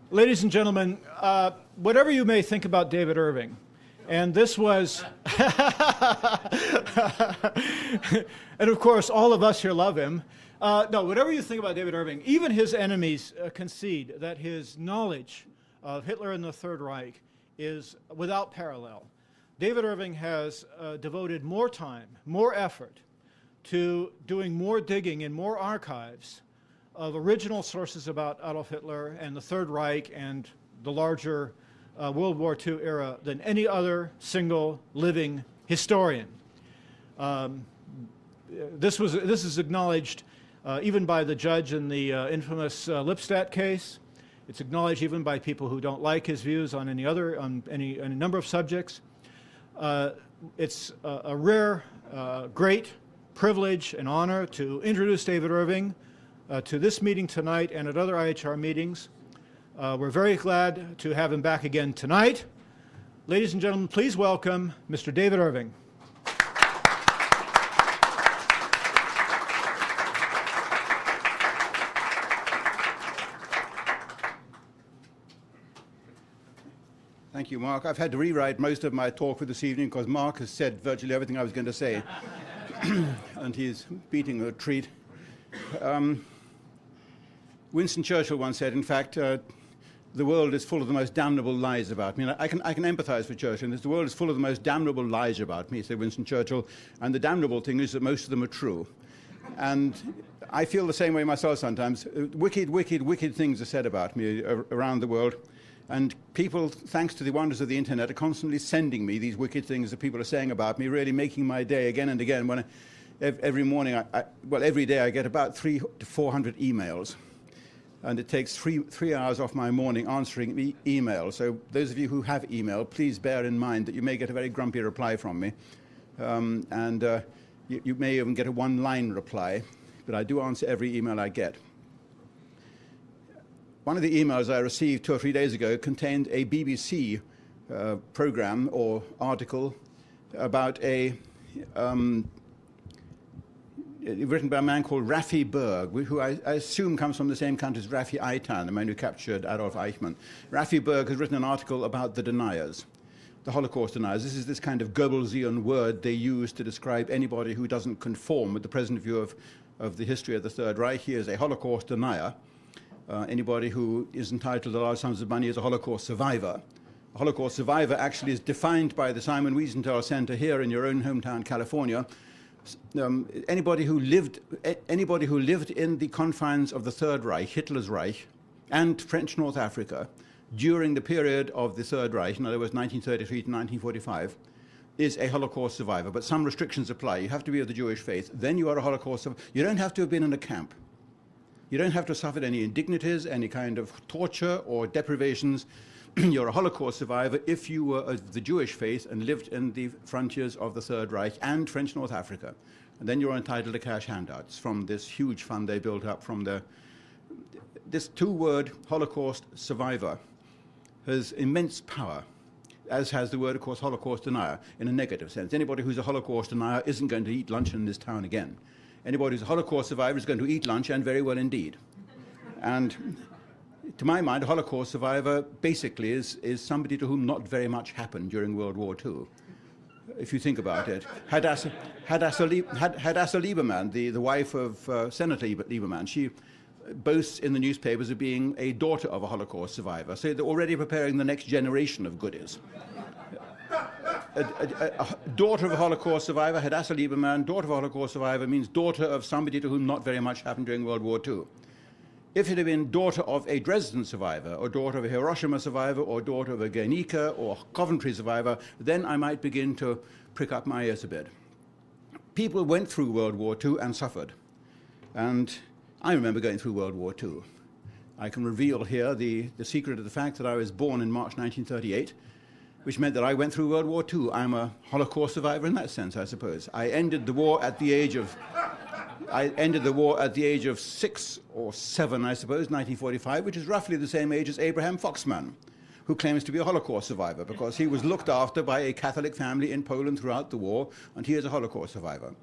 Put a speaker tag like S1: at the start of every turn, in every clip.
S1: Ladies and gentlemen, whatever you may think about David Irving, and this was, and of course, all of us here love him. No, whatever you think about David Irving, even his enemies concede that his knowledge of Hitler and the Third Reich is without parallel. David Irving has devoted more time, more effort to doing more digging in more archives of original sources about Adolf Hitler and the Third Reich and the larger World War II era than any other single living historian. This is acknowledged even by the judge in the infamous Lipstadt case. It's acknowledged even by people who don't like his views on any number of subjects. It's a rare, great privilege and honor to introduce David Irving to this meeting tonight and at other IHR meetings. We're very glad to have him back again tonight. Ladies and gentlemen, please welcome Mr. David Irving.
S2: Thank you, Mark. I've had to rewrite most of my talk for this evening because Mark has said virtually everything I was going to say, and he's beating a treat. Winston Churchill once said, in fact, the world is full of the most damnable lies about me. And I can empathize with Churchill. The world is full of the most damnable lies about me, said Winston Churchill, and the damnable thing is that most of them are true. And I feel the same way myself sometimes. Wicked, wicked, wicked things are said about me around the world. And people, thanks to the wonders of the internet, are constantly sending me these wicked things that people are saying about me, really making my day again and again. When every morning, every day I get about 300 to 400 emails. And it takes three hours off my morning answering email. So those of you who have email, please bear in mind that you may get a very grumpy reply from me. You may even get a one-line reply, but I do answer every email I get. One of the emails I received 2 or 3 days ago contained a BBC program or article about written by a man called Raffi Berg, who I assume comes from the same country as Raffi Eitan, the man who captured Adolf Eichmann. Raffi Berg has written an article about the deniers, the Holocaust deniers. This is this kind of Goebbelsian word they use to describe anybody who doesn't conform with the present view of the history of the Third Reich. He is a Holocaust denier. Anybody who is entitled to large sums of money is a Holocaust survivor. A Holocaust survivor actually is defined by the Simon Wiesenthal Center here in your own hometown, California. Anybody who lived in the confines of the Third Reich, Hitler's Reich, and French North Africa during the period of the Third Reich, in other words, 1933 to 1945, is a Holocaust survivor. But some restrictions apply. You have to be of the Jewish faith. Then you are a Holocaust survivor. You don't have to have been in a camp. You don't have to have suffered any indignities, any kind of torture or deprivations. You're a Holocaust survivor if you were of the Jewish faith and lived in the frontiers of the Third Reich and French North Africa. And then you're entitled to cash handouts from this huge fund they built up from this two-word Holocaust survivor has immense power, as has the word, of course, Holocaust denier, in a negative sense. Anybody who's a Holocaust denier isn't going to eat lunch in this town again. Anybody who's a Holocaust survivor is going to eat lunch, and very well indeed. And to my mind, a Holocaust survivor basically is somebody to whom not very much happened during World War II. If you think about it, Hadassah Lieberman, the wife of Senator Lieberman, she boasts in the newspapers of being a daughter of a Holocaust survivor. So they're already preparing the next generation of goodies. A daughter of a Holocaust survivor, Hadassah Lieberman, daughter of a Holocaust survivor means daughter of somebody to whom not very much happened during World War II. If it had been daughter of a Dresden survivor, or daughter of a Hiroshima survivor, or daughter of a Guernica or Coventry survivor, then I might begin to prick up my ears a bit. People went through World War II and suffered. And I remember going through World War II. I can reveal here the secret of the fact that I was born in March 1938, which meant that I went through World War II. I'm a Holocaust survivor in that sense, I suppose. I ended the war at the age of 6 or 7, I suppose, 1945, which is roughly the same age as Abraham Foxman, who claims to be a Holocaust survivor because he was looked after by a Catholic family in Poland throughout the war, and he is a Holocaust survivor.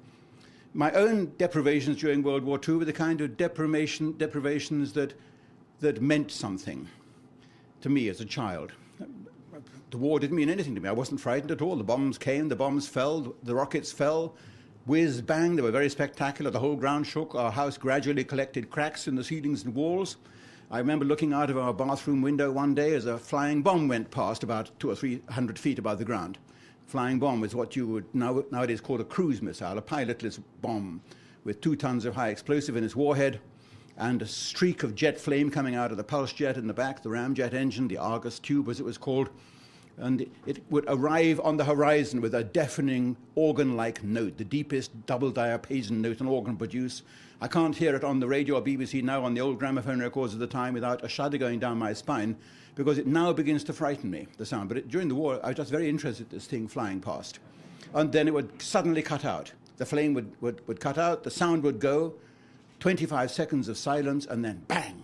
S2: My own deprivations during World War II were the kind of deprivations that meant something. to me as a child. The war didn't mean anything to me. I wasn't frightened at all. The bombs came, the bombs fell, the rockets fell, whiz, bang, they were very spectacular. The whole ground shook. Our house gradually collected cracks in the ceilings and walls. I remember looking out of our bathroom window one day as a flying bomb went past about 200 or 300 feet above the ground. Flying bomb is what you would nowadays call a cruise missile, a pilotless bomb with 2 tons of high explosive in its warhead and a streak of jet flame coming out of the pulse jet in the back, the ramjet engine, the Argus tube as it was called. And it would arrive on the horizon with a deafening organ-like note, the deepest double diapason note an organ produce. I can't hear it on the radio or BBC now on the old gramophone records of the time without a shudder going down my spine, because it now begins to frighten me, the sound. But during the war, I was just very interested in this thing flying past. And then it would suddenly cut out. The flame would cut out, the sound would go, 25 seconds of silence, and then bang.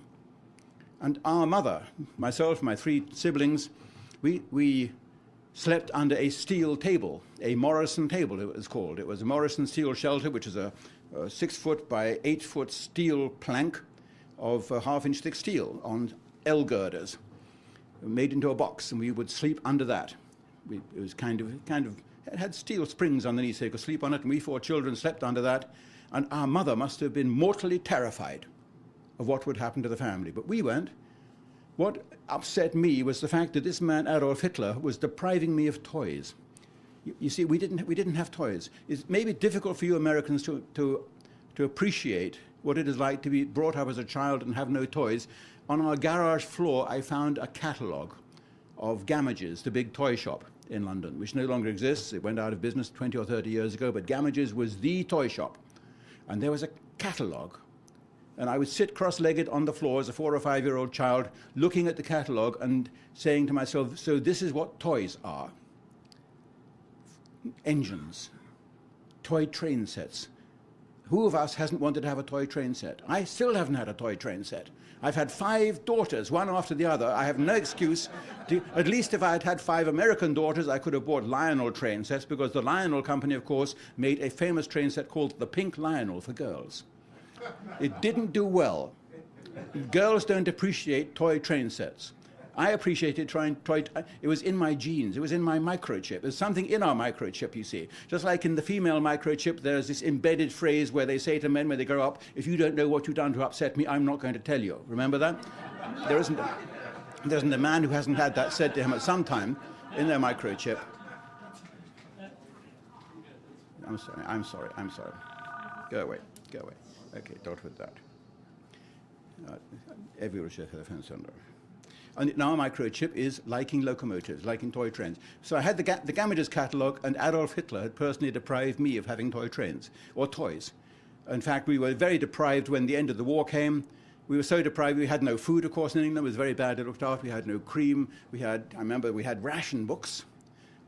S2: And our mother, myself, my 3 siblings, we slept under a steel table, a Morrison table it was called. It was a Morrison steel shelter, which is a 6-foot by 8-foot steel plank of half-inch thick steel on L girders, made into a box, and we would sleep under that. It was it had steel springs underneath, so you could sleep on it, and we 4 children slept under that, and our mother must have been mortally terrified of what would happen to the family, but we weren't. What upset me was the fact that this man, Adolf Hitler, was depriving me of toys. You see, we didn't have toys. It may be difficult for you Americans to appreciate what it is like to be brought up as a child and have no toys. On our garage floor, I found a catalogue of Gamage's, the big toy shop in London, which no longer exists. It went out of business 20 or 30 years ago, but Gamage's was the toy shop. And there was a catalogue. And I would sit cross-legged on the floor as a 4 or 5-year-old child, looking at the catalogue and saying to myself, so this is what toys are. Engines, toy train sets. Who of us hasn't wanted to have a toy train set? I still haven't had a toy train set. I've had 5 daughters, one after the other. I have no excuse. At least if I had had 5 American daughters, I could have bought Lionel train sets, because the Lionel company, of course, made a famous train set called the Pink Lionel for girls. It didn't do well. Girls don't appreciate toy train sets. I appreciated it was in my genes, it was in my microchip. There's something in our microchip, you see. Just like in the female microchip, there's this embedded phrase where they say to men when they grow up, if you don't know what you've done to upset me, I'm not going to tell you. Remember that? There isn't a man who hasn't had that said to him at some time in their microchip. I'm sorry. Go away. Okay, dot with that. Every chef has a fence under. And now microchip is liking locomotives, liking toy trains. So I had the Gamage's catalogue, and Adolf Hitler had personally deprived me of having toy trains, or toys. In fact, we were very deprived when the end of the war came. We were so deprived, we had no food, of course, in England. It was very badly looked after. We had no cream. I remember we had ration books.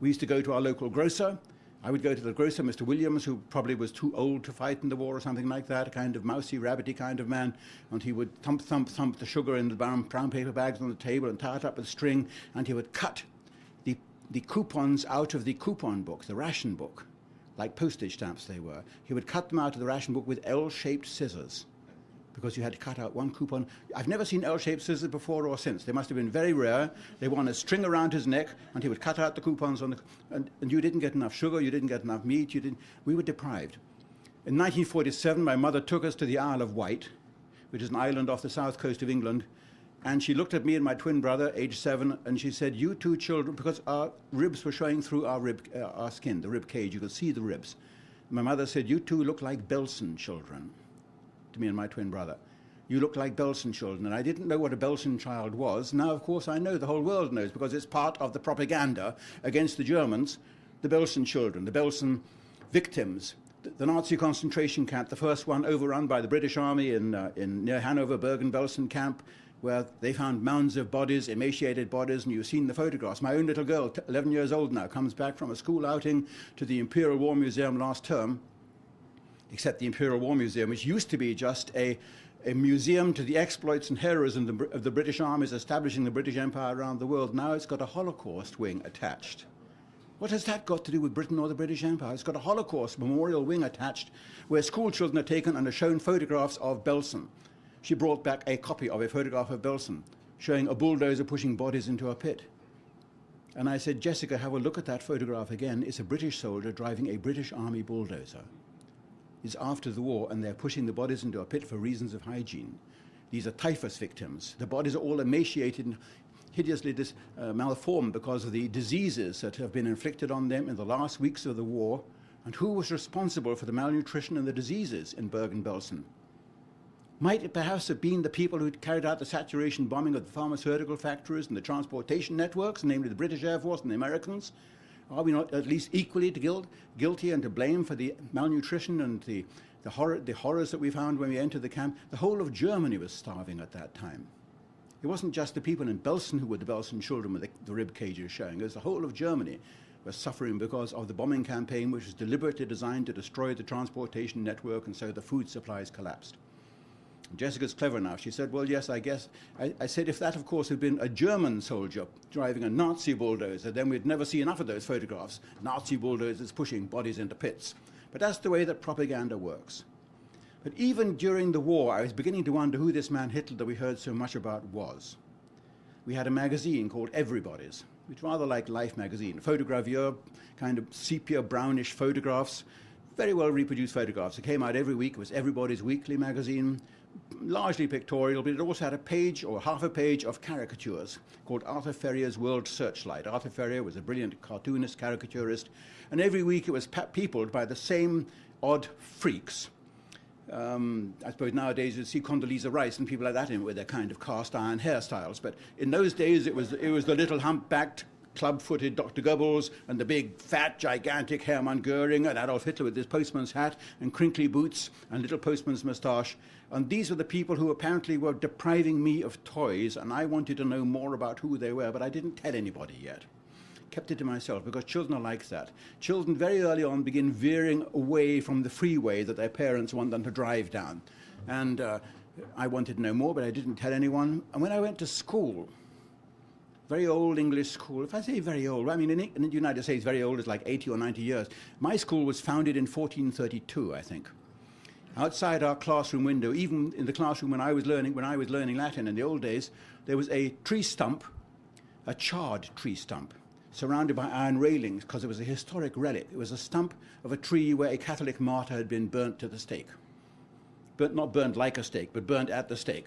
S2: We used to go to our local grocer. I would go to the grocer, Mr. Williams, who probably was too old to fight in the war or something like that, a kind of mousy, rabbity kind of man, and he would thump the sugar in the brown paper bags on the table and tie it up with string, and he would cut the coupons out of the coupon book, the ration book, like postage stamps they were. He would cut them out of the ration book with L-shaped scissors, because you had to cut out one coupon. I've never seen L-shaped scissors before or since. They must have been very rare. They wore a string around his neck, and he would cut out the coupons and you didn't get enough sugar, you didn't get enough meat, we were deprived. In 1947, my mother took us to the Isle of Wight, which is an island off the south coast of England, and she looked at me and my twin brother, age 7, and she said, you 2 children, because our ribs were showing through our skin, the rib cage, you could see the ribs. My mother said, you 2 look like Belsen children, to me and my twin brother. You look like Belsen children. And I didn't know what a Belsen child was. Now, of course, I know, the whole world knows, because it's part of the propaganda against the Germans, the Belsen children, the Belsen victims. The Nazi concentration camp, the first one overrun by the British Army in near Hanover, Bergen-Belsen camp, where they found mounds of bodies, emaciated bodies, and you've seen the photographs. My own little girl, 11 years old now, comes back from a school outing to the Imperial War Museum last term, except the Imperial War Museum, which used to be just a museum to the exploits and heroism of the British armies establishing the British Empire around the world. Now it's got a Holocaust wing attached. What has that got to do with Britain or the British Empire? It's got a Holocaust memorial wing attached where school children are taken and are shown photographs of Belsen. She brought back a copy of a photograph of Belsen. showing a bulldozer pushing bodies into a pit. And I said, Jessica, have a look at that photograph again. It's a British soldier driving a British Army bulldozer. It's after the war, and they're pushing the bodies into a pit for reasons of hygiene. These are typhus victims. The bodies are all emaciated and hideously malformed because of the diseases that have been inflicted on them in the last weeks of the war. And who was responsible for the malnutrition and the diseases in Bergen-Belsen? Might it perhaps have been the people who carried out the saturation bombing of the pharmaceutical factories and the transportation networks, namely the British Air Force and the Americans? Are we not at least equally guilty and to blame for the malnutrition and the horrors that we found when we entered the camp? The whole of Germany was starving at that time. It wasn't just the people in Belsen who were the Belsen children with the rib cages showing. It was the whole of Germany was suffering because of the bombing campaign, which was deliberately designed to destroy the transportation network, and so the food supplies collapsed. Jessica's clever now. She said, well, yes, I guess. I said, if that, of course, had been a German soldier driving a Nazi bulldozer, then we'd never see enough of those photographs. Nazi bulldozers pushing bodies into pits. But that's the way that propaganda works. But even during the war, I was beginning to wonder who this man Hitler that we heard so much about was. We had a magazine called Everybody's, which rather like Life magazine, photogravure, kind of sepia brownish photographs, very well reproduced photographs. It came out every week. It was Everybody's weekly magazine, largely pictorial, but it also had a page or half a page of caricatures called Arthur Ferrier's World Searchlight. Arthur Ferrier was a brilliant cartoonist, caricaturist, and every week it was peopled by the same odd freaks. I suppose nowadays you'd see Condoleezza Rice and people like that in with their kind of cast iron hairstyles, but in those days it was the little humpbacked, club-footed Dr. Goebbels and the big, fat, gigantic Hermann Goering and Adolf Hitler with his postman's hat and crinkly boots and little postman's moustache. And these were the people who apparently were depriving me of toys, and I wanted to know more about who they were, but I didn't tell anybody yet. Kept it to myself, because children are like that. Children very early on begin veering away from the freeway that their parents want them to drive down. And I wanted to know more, but I didn't tell anyone. And when I went to school, very old English school. If I say very old, I mean, in the United States, very old is like 80 or 90 years. My school was founded in 1432, I think. Outside our classroom window, even in the classroom when I was learning Latin in the old days, there was a tree stump, a charred tree stump, surrounded by iron railings, because it was a historic relic. It was a stump of a tree where a Catholic martyr had been burnt to the stake. Not burnt like a stake, but burnt at the stake.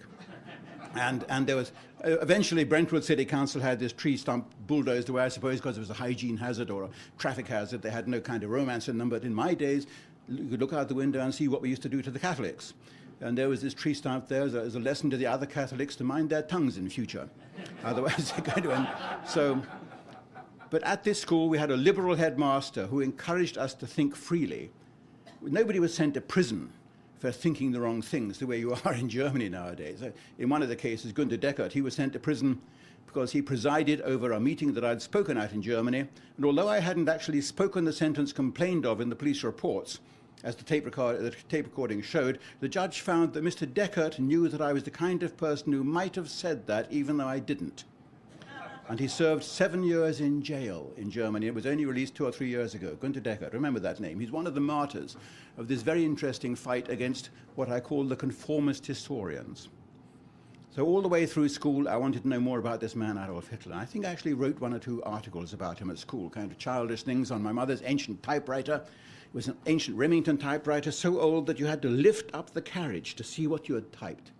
S2: And there was, eventually Brentwood City Council had this tree stump bulldozed away, I suppose because it was a hygiene hazard or a traffic hazard. They had no kind of romance in them, but in my days, you could look out the window and see what we used to do to the Catholics. And there was this tree stump there as a lesson to the other Catholics to mind their tongues in future. Otherwise, they're going to end. So, but at this school, we had a liberal headmaster who encouraged us to think freely. Nobody was sent to prison for thinking the wrong things, the way you are in Germany nowadays. In one of the cases, Günter Deckert, he was sent to prison because he presided over a meeting that I'd spoken at in Germany. And although I hadn't actually spoken the sentence complained of in the police reports, as the tape recording showed, the judge found that Mr. Deckert knew that I was the kind of person who might have said that, even though I didn't. And he served 7 years in jail in Germany. It was only released 2 or 3 years ago. Günter Deckert, remember that name. He's one of the martyrs of this very interesting fight against what I call the conformist historians. So all the way through school, I wanted to know more about this man, Adolf Hitler. I think I actually wrote 1 or 2 articles about him at school, kind of childish things on my mother's ancient typewriter. It was an ancient Remington typewriter, so old that you had to lift up the carriage to see what you had typed.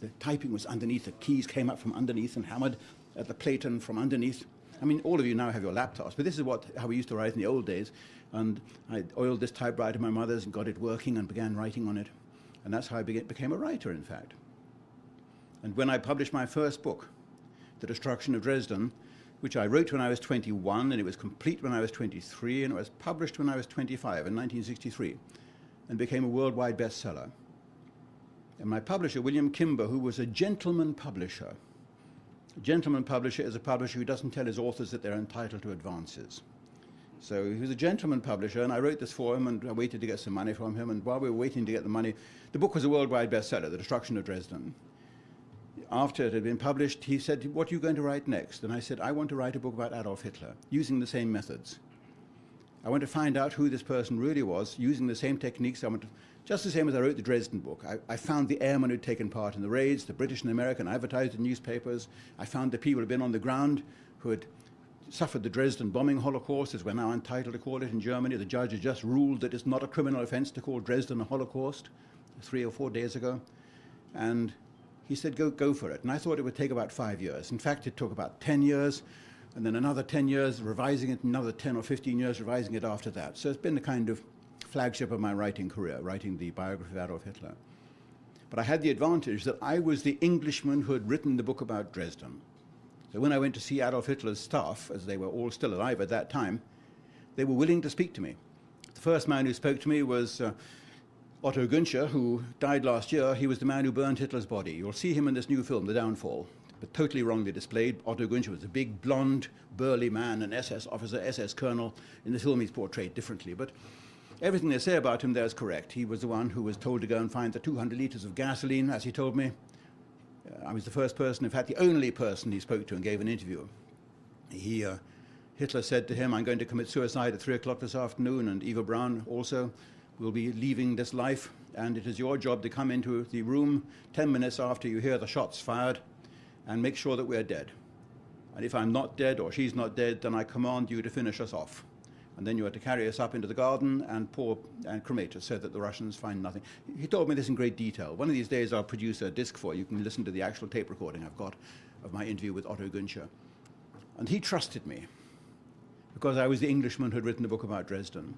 S2: The typing was underneath. The keys came up from underneath and hammered at the platen from underneath. I mean, all of you now have your laptops, but this is how we used to write in the old days. And I oiled this typewriter, my mother's, and got it working and began writing on it. And that's how I became a writer, in fact. And when I published my first book, The Destruction of Dresden, which I wrote when I was 21, and it was complete when I was 23, and it was published when I was 25 in 1963, and became a worldwide bestseller. And my publisher, William Kimber, who was a gentleman publisher. A gentleman publisher is a publisher who doesn't tell his authors that they're entitled to advances. So he was a gentleman publisher, and I wrote this for him, and I waited to get some money from him, and while we were waiting to get the money, the book was a worldwide bestseller, The Destruction of Dresden. After it had been published, he said, "What are you going to write next?" And I said, "I want to write a book about Adolf Hitler, using the same methods." I want to find out who this person really was, using the same techniques. Just the same as I wrote the Dresden book. I found the airmen who'd taken part in the raids, the British and American advertised in newspapers. I found the people who'd been on the ground who had suffered the Dresden bombing Holocaust, as we're now entitled to call it in Germany. The judge had just ruled that it's not a criminal offense to call Dresden a Holocaust 3 or 4 days ago. And he said, go for it. And I thought it would take about 5 years. In fact, it took about 10 years, and then another 10 years revising it, another 10 or 15 years revising it after that. So it's been the kind of flagship of my writing career, writing the biography of Adolf Hitler. But I had the advantage that I was the Englishman who had written the book about Dresden. So when I went to see Adolf Hitler's staff, as they were all still alive at that time, they were willing to speak to me. The first man who spoke to me was Otto Günscher, who died last year. He was the man who burned Hitler's body. You'll see him in this new film, The Downfall, but totally wrongly displayed. Otto Günscher was a big, blonde, burly man, an SS officer, SS colonel. In the film he's portrayed differently, but everything they say about him there is correct. He was the one who was told to go and find the 200 litres of gasoline, as he told me. I was the first person, in fact, the only person he spoke to and gave an interview. Hitler said to him, I'm going to commit suicide at 3 o'clock this afternoon, and Eva Braun also will be leaving this life, and it is your job to come into the room 10 minutes after you hear the shots fired and make sure that we're dead. And if I'm not dead or she's not dead, then I command you to finish us off. And then you are to carry us up into the garden and cremate us so that the Russians find nothing. He told me this in great detail. One of these days I'll produce a disc for you. You can listen to the actual tape recording I've got of my interview with Otto Günscher. And he trusted me because I was the Englishman who had written the book about Dresden.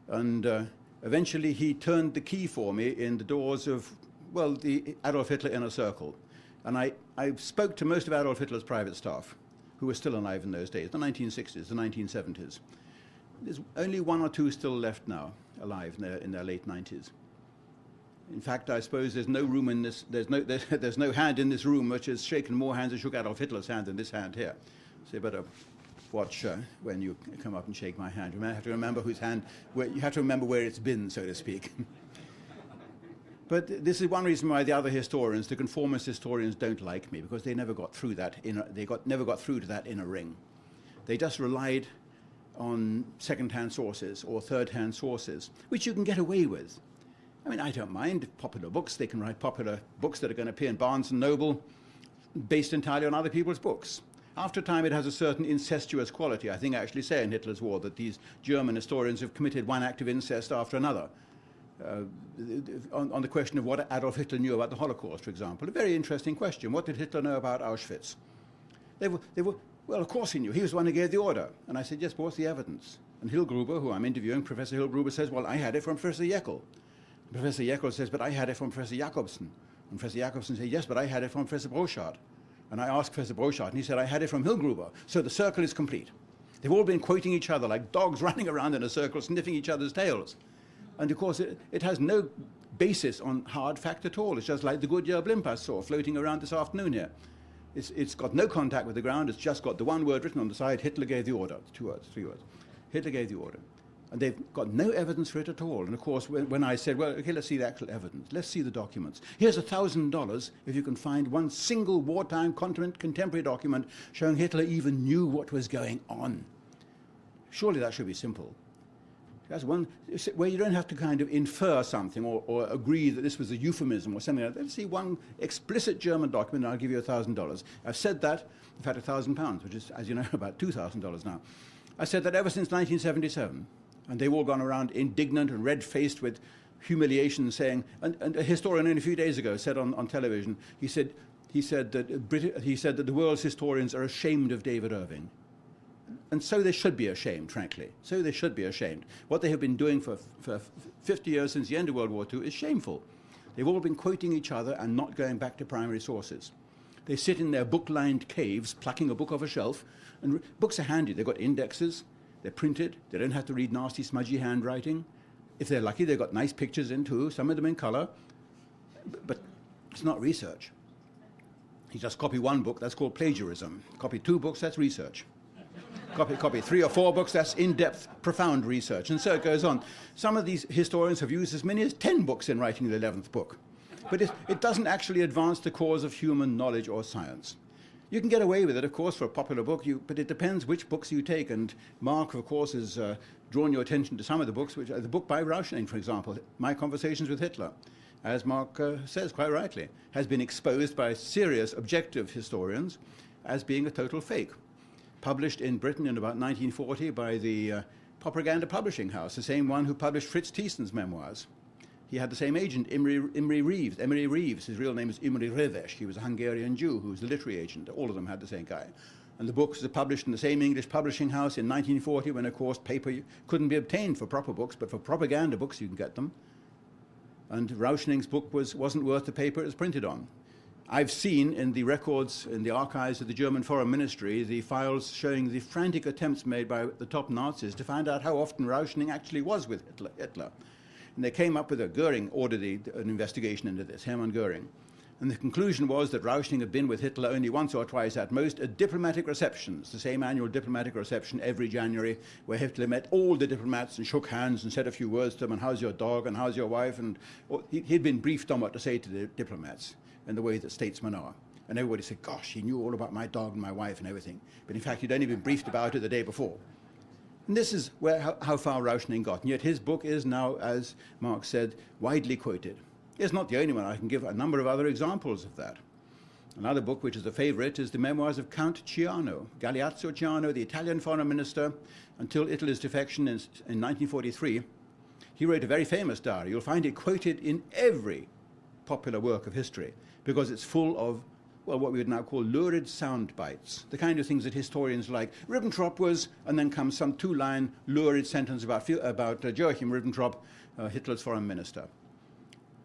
S2: And eventually he turned the key for me in the doors of, well, the Adolf Hitler inner circle. And I spoke to most of Adolf Hitler's private staff, who were still alive in those days, the 1960s, the 1970s. There's only 1 or 2 still left now, alive in their late 90s. In fact, I suppose there's no room in this, there's no hand in this room which has shaken more hands and shook Adolf Hitler's hand than this hand here. So you better watch when you come up and shake my hand. You have to remember whose hand, you have to remember where it's been, so to speak. But this is one reason why the other historians, the conformist historians, don't like me, because they never got through that never got through to that inner ring. They just relied on second-hand sources or third-hand sources, which you can get away with. I mean, I don't mind popular books. They can write popular books that are going to appear in Barnes & Noble based entirely on other people's books. After a time, it has a certain incestuous quality. I think I actually say in Hitler's War that these German historians have committed one act of incest after another. On the question of what Adolf Hitler knew about the Holocaust, for example. A very interesting question. What did Hitler know about Auschwitz? They were well, of course he knew. He was the one who gave the order. And I said, yes, but what's the evidence? And Hillgruber, who I'm interviewing, Professor Hillgruber, says, well, I had it from Professor Jekyll. And Professor Jekyll says, but I had it from Professor Jacobson. And Professor Jacobson said, yes, but I had it from Professor Brochard. And I asked Professor Brochard, and he said, I had it from Hillgruber. So the circle is complete. They've all been quoting each other like dogs running around in a circle, sniffing each other's tails. And of course, it has no basis on hard fact at all. It's just like the Goodyear blimp I saw floating around this afternoon here. It's got no contact with the ground. It's just got the one word written on the side, Hitler gave the order. 2 words, 3 words. Hitler gave the order. And they've got no evidence for it at all. And of course, when I said, well, okay, let's see the actual evidence. Let's see the documents. Here's $1,000 if you can find one single wartime contemporary document showing Hitler even knew what was going on. Surely that should be simple. That's one where you don't have to kind of infer something or agree that this was a euphemism or something like that. Let's see one explicit German document and I'll give you $1,000. I've said that, in fact, £1,000, which is, as you know, about $2,000 now. I said that ever since 1977. And they've all gone around indignant and red-faced with humiliation, saying, and a historian only a few days ago said on television, he said that the world's historians are ashamed of David Irving. And so they should be ashamed, frankly. So they should be ashamed. What they have been doing for 50 years since the end of World War II is shameful. They've all been quoting each other and not going back to primary sources. They sit in their book-lined caves, plucking a book off a shelf, and books are handy. They've got indexes, they're printed, they don't have to read nasty, smudgy handwriting. If they're lucky, they've got nice pictures in too, some of them in color. But it's not research. You just copy one book, that's called plagiarism. Copy 2 books, that's research. Copy 3 or 4 books, that's in-depth, profound research, and so it goes on. Some of these historians have used as many as 10 books in writing the 11th book. But it doesn't actually advance the cause of human knowledge or science. You can get away with it, of course, for a popular book, but it depends which books you take. And Mark, of course, has drawn your attention to some of the books, which are the book by Rauschning, for example, My Conversations with Hitler, as Mark says quite rightly, has been exposed by serious objective historians as being a total fake. Published in Britain in about 1940 by the Propaganda Publishing House, the same one who published Fritz Thiesen's memoirs. He had the same agent, Imre Reeves. Emery Reeves, his real name is Imre Reves. He was a Hungarian Jew who was the literary agent. All of them had the same guy. And the books were published in the same English publishing house in 1940 when, of course, paper couldn't be obtained for proper books, but for propaganda books you can get them. And Rauschning's book wasn't worth the paper it was printed on. I've seen in the records, in the archives of the German Foreign Ministry, the files showing the frantic attempts made by the top Nazis to find out how often Rauschning actually was with Hitler. And they came up with Goering ordered an investigation into this, Hermann Goering. And the conclusion was that Rauschning had been with Hitler only once or twice at most at diplomatic receptions, the same annual diplomatic reception every January, where Hitler met all the diplomats and shook hands and said a few words to them, and how's your dog, and how's your wife, and he'd been briefed on what to say to the diplomats in the way that statesmen are. And everybody said, gosh, he knew all about my dog and my wife and everything. But in fact, he'd only been briefed about it the day before. And this is how far Rauschning got. And yet his book is now, as Mark said, widely quoted. It's not the only one. I can give a number of other examples of that. Another book which is a favorite is the memoirs of Count Ciano, Galeazzo Ciano, the Italian foreign minister, until Italy's defection in 1943. He wrote a very famous diary. You'll find it quoted in every popular work of history because it's full of, well, what we would now call lurid sound bites, the kind of things that historians like. Ribbentrop was, and then comes some two-line lurid sentence about Joachim Ribbentrop, Hitler's foreign minister.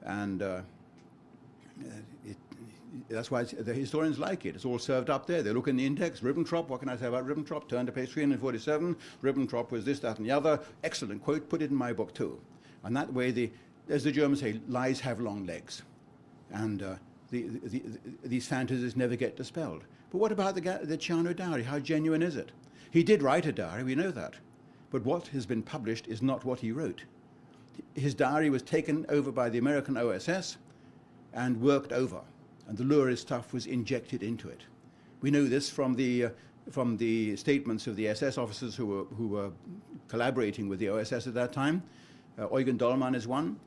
S2: And that's why the historians like it. It's all served up there. They look in the index. Ribbentrop, what can I say about Ribbentrop? Turn to page 347. Ribbentrop was this, that, and the other. Excellent quote. Put it in my book too. And that way, as the Germans say, lies have long legs. And these fantasies never get dispelled. But what about the Ciano diary? How genuine is it? He did write a diary, we know that. But what has been published is not what he wrote. His diary was taken over by the American OSS and worked over, and the lurid stuff was injected into it. We know this from the statements of the SS officers who were collaborating with the OSS at that time. Eugen Dollmann is one.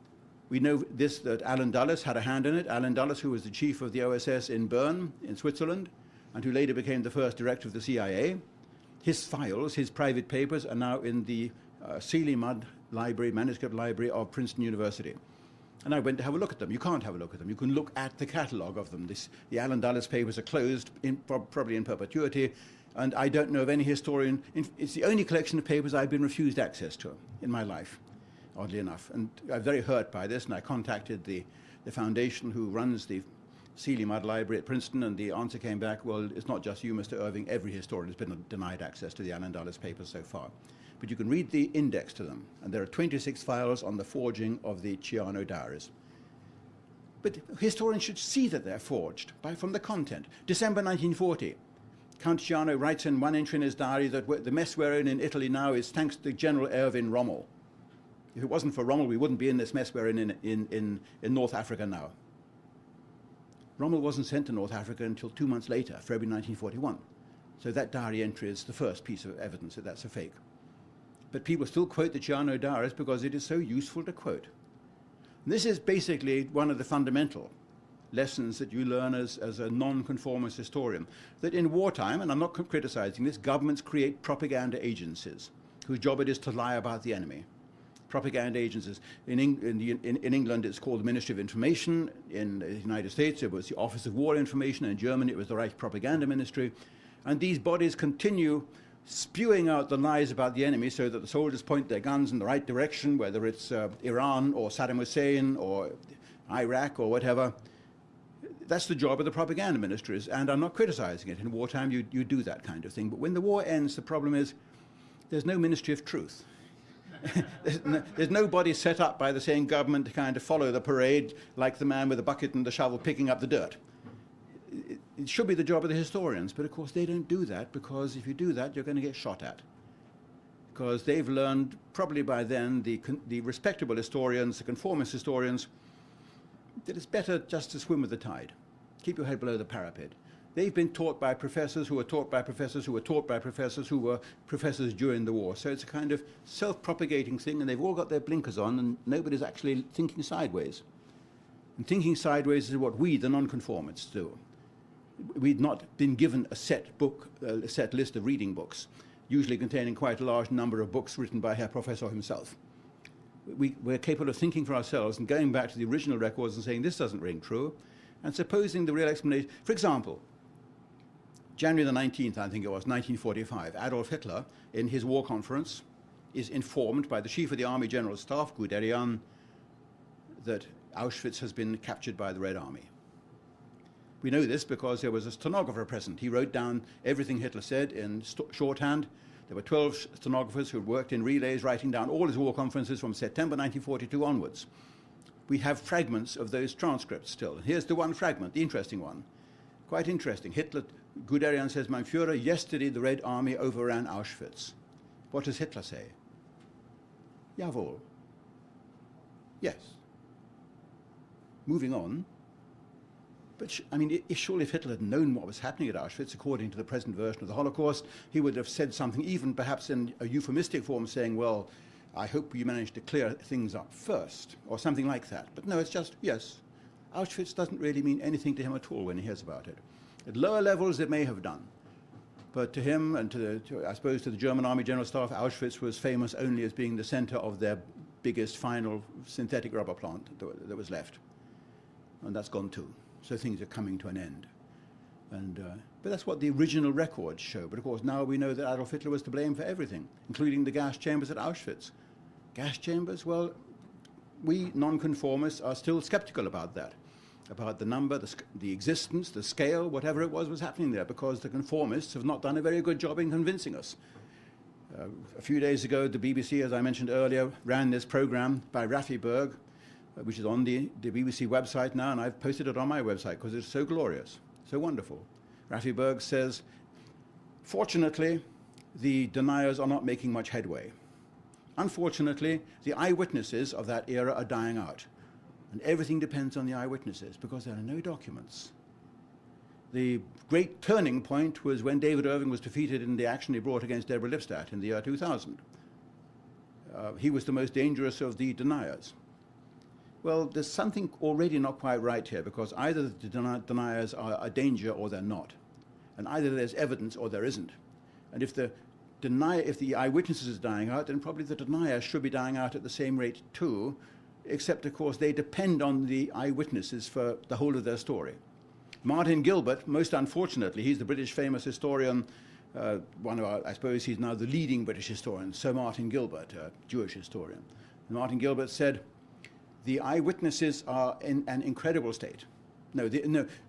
S2: We know this, that Alan Dulles had a hand in it. Alan Dulles, who was the chief of the OSS in Bern, in Switzerland, and who later became the first director of the CIA. His files, his private papers, are now in the Sealy Mudd Library, manuscript library of Princeton University. And I went to have a look at them. You can't have a look at them. You can look at the catalogue of them. The Alan Dulles papers are closed, probably in perpetuity, and I don't know of any historian. It's the only collection of papers I've been refused access to in my life, oddly enough. And I'm very hurt by this, and I contacted the foundation who runs the Sealy Mudd Library at Princeton, and the answer came back, well, it's not just you, Mr. Irving. Every historian has been denied access to the Alan Dulles papers so far. But you can read the index to them, and there are 26 files on the forging of the Ciano diaries. But historians should see that they're forged from the content. December 1940, Count Ciano writes in one entry in his diary that the mess we're in Italy now is thanks to General Irving Rommel. If it wasn't for Rommel, we wouldn't be in this mess we're in North Africa now. Rommel wasn't sent to North Africa until 2 months later, February 1941. So that diary entry is the first piece of evidence that that's a fake. But people still quote the Ciano diaries because it is so useful to quote. And this is basically one of the fundamental lessons that you learn as a non-conformist historian, that in wartime, and I'm not criticizing this, governments create propaganda agencies whose job it is to lie about the enemy. Propaganda agencies. In England, it's called the Ministry of Information. In the United States, it was the Office of War Information. In Germany, it was the Reich Propaganda Ministry. And these bodies continue spewing out the lies about the enemy so that the soldiers point their guns in the right direction, whether it's Iran or Saddam Hussein or Iraq or whatever. That's the job of the propaganda ministries, and I'm not criticizing it. In wartime, you do that kind of thing. But when the war ends, the problem is there's no Ministry of Truth. There's nobody set up by the same government to kind of follow the parade like the man with the bucket and the shovel picking up the dirt. It should be the job of the historians, but of course they don't do that, because if you do that, you're going to get shot at. Because they've learned, probably by then, the respectable historians, the conformist historians, that it's better just to swim with the tide. Keep your head below the parapet. They've been taught by professors who were taught by professors who were taught by professors who were professors during the war. So it's a kind of self-propagating thing, and they've all got their blinkers on, and nobody's actually thinking sideways. And thinking sideways is what we, the nonconformists, do. We'd not been given a set list of reading books, usually containing quite a large number of books written by Herr Professor himself. We're capable of thinking for ourselves and going back to the original records and saying, this doesn't ring true, and supposing the real explanation. For example, January the 19th, I think it was, 1945, Adolf Hitler, in his war conference, is informed by the chief of the Army General Staff, Guderian, that Auschwitz has been captured by the Red Army. We know this because there was a stenographer present. He wrote down everything Hitler said in shorthand. There were 12 stenographers who worked in relays, writing down all his war conferences from September 1942 onwards. We have fragments of those transcripts still. And here's the one fragment, the interesting one. Quite interesting. Guderian says, "Mein Führer, yesterday the Red Army overran Auschwitz." What does Hitler say? Jawohl. Yes. Moving on. But, I mean, surely if Hitler had known what was happening at Auschwitz, according to the present version of the Holocaust, he would have said something, even perhaps in a euphemistic form, saying, well, I hope you managed to clear things up first, or something like that. But no, it's just, yes, Auschwitz doesn't really mean anything to him at all when he hears about it. At lower levels, it may have done. But to him and I suppose to the German Army General Staff, Auschwitz was famous only as being the center of their biggest final synthetic rubber plant that was left. And that's gone too. So things are coming to an end. But that's what the original records show. But of course, now we know that Adolf Hitler was to blame for everything, including the gas chambers at Auschwitz. Gas chambers? Well, we nonconformists are still skeptical about that, about the number, the existence, the scale, whatever it was happening there, because the conformists have not done a very good job in convincing us. A few days ago, the BBC, as I mentioned earlier, ran this program by Raffi Berg, which is on the BBC website now, and I've posted it on my website because it's so glorious, so wonderful. Raffi Berg says, fortunately, the deniers are not making much headway. Unfortunately, the eyewitnesses of that era are dying out. And everything depends on the eyewitnesses because there are no documents. The great turning point was when David Irving was defeated in the action he brought against Deborah Lipstadt in the year 2000. He was the most dangerous of the deniers. Well, there's something already not quite right here because either the deniers are a danger or they're not. And either there's evidence or there isn't. And if the eyewitnesses are dying out, then probably the deniers should be dying out at the same rate too, except, of course, they depend on the eyewitnesses for the whole of their story. Martin Gilbert, most unfortunately, he's the British famous historian, I suppose he's now the leading British historian, Sir Martin Gilbert, a Jewish historian. And Martin Gilbert said, the eyewitnesses are in an incredible state.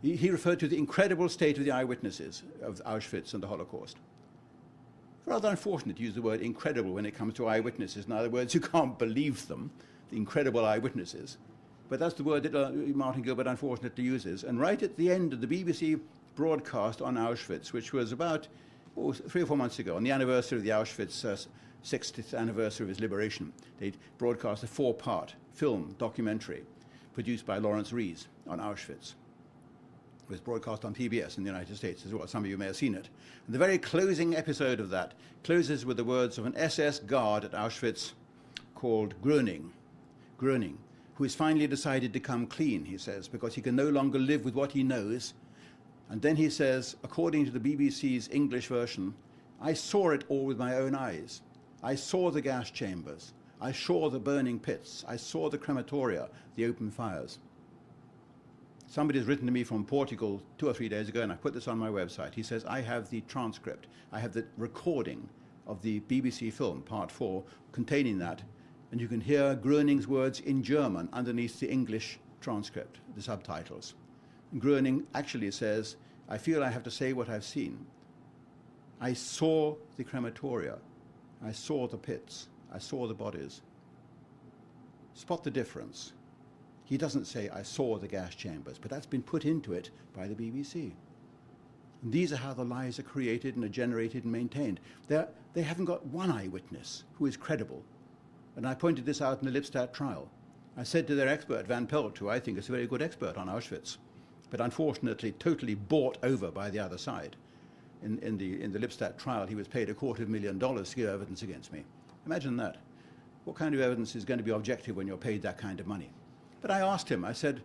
S2: He referred to the incredible state of the eyewitnesses of Auschwitz and the Holocaust. Rather unfortunate to use the word incredible when it comes to eyewitnesses. In other words, you can't believe them, the incredible eyewitnesses. But that's the word that Martin Gilbert unfortunately uses. And right at the end of the BBC broadcast on Auschwitz, which was about 3 or 4 months ago, on the anniversary of the Auschwitz 60th anniversary of its liberation, they broadcast a 4-part film documentary produced by Lawrence Rees on Auschwitz. It was broadcast on PBS in the United States as well. Some of you may have seen it. And the very closing episode of that closes with the words of an SS guard at Auschwitz called Gröning, who has finally decided to come clean, he says, because he can no longer live with what he knows. And then he says, according to the BBC's English version, I saw it all with my own eyes. I saw the gas chambers. I saw the burning pits. I saw the crematoria, the open fires. Somebody has written to me from Portugal 2 or 3 days ago, and I put this on my website. He says, I have the transcript. I have the recording of the BBC film, part 4, containing that. And you can hear Gröning's words in German underneath the English transcript, the subtitles. And Gröning actually says, I feel I have to say what I've seen. I saw the crematoria. I saw the pits. I saw the bodies. Spot the difference. He doesn't say, I saw the gas chambers, but that's been put into it by the BBC. And these are how the lies are created and are generated and maintained. They haven't got one eyewitness who is credible. And I pointed this out in the Lipstadt trial. I said to their expert, Van Pelt, who I think is a very good expert on Auschwitz, but unfortunately totally bought over by the other side. In the Lipstadt trial, he was paid $250,000 to give evidence against me. Imagine that. What kind of evidence is going to be objective when you're paid that kind of money? But I asked him, I said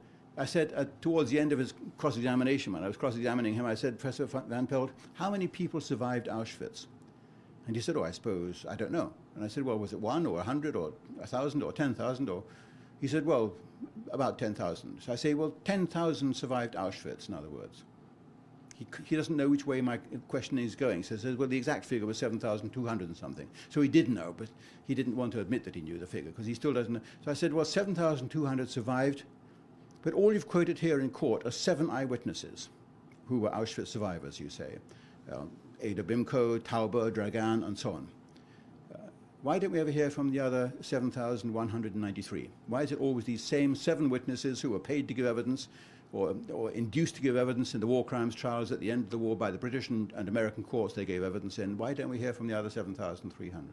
S2: towards the end of his cross-examination, when I was cross-examining him, I said, Professor Van Pelt, how many people survived Auschwitz? And he said, I suppose, I don't know. And I said, well, was it 1 or 100 or 1,000 or 10,000? Or he said, well, about 10,000. So I say, well, 10,000 survived Auschwitz, in other words. He doesn't know which way my questioning is going. So he says, well, the exact figure was 7,200 and something. So he did know, but he didn't want to admit that he knew the figure, because he still doesn't know. So I said, well, 7,200 survived, but all you've quoted here in court are 7 eyewitnesses who were Auschwitz survivors, you say. Ada Bimco, Tauber, Dragan, and so on. Why don't we ever hear from the other 7,193? Why is it always these same 7 witnesses who were paid to give evidence or induced to give evidence in the war crimes trials at the end of the war by the British and American courts they gave evidence in? Why don't we hear from the other 7,300?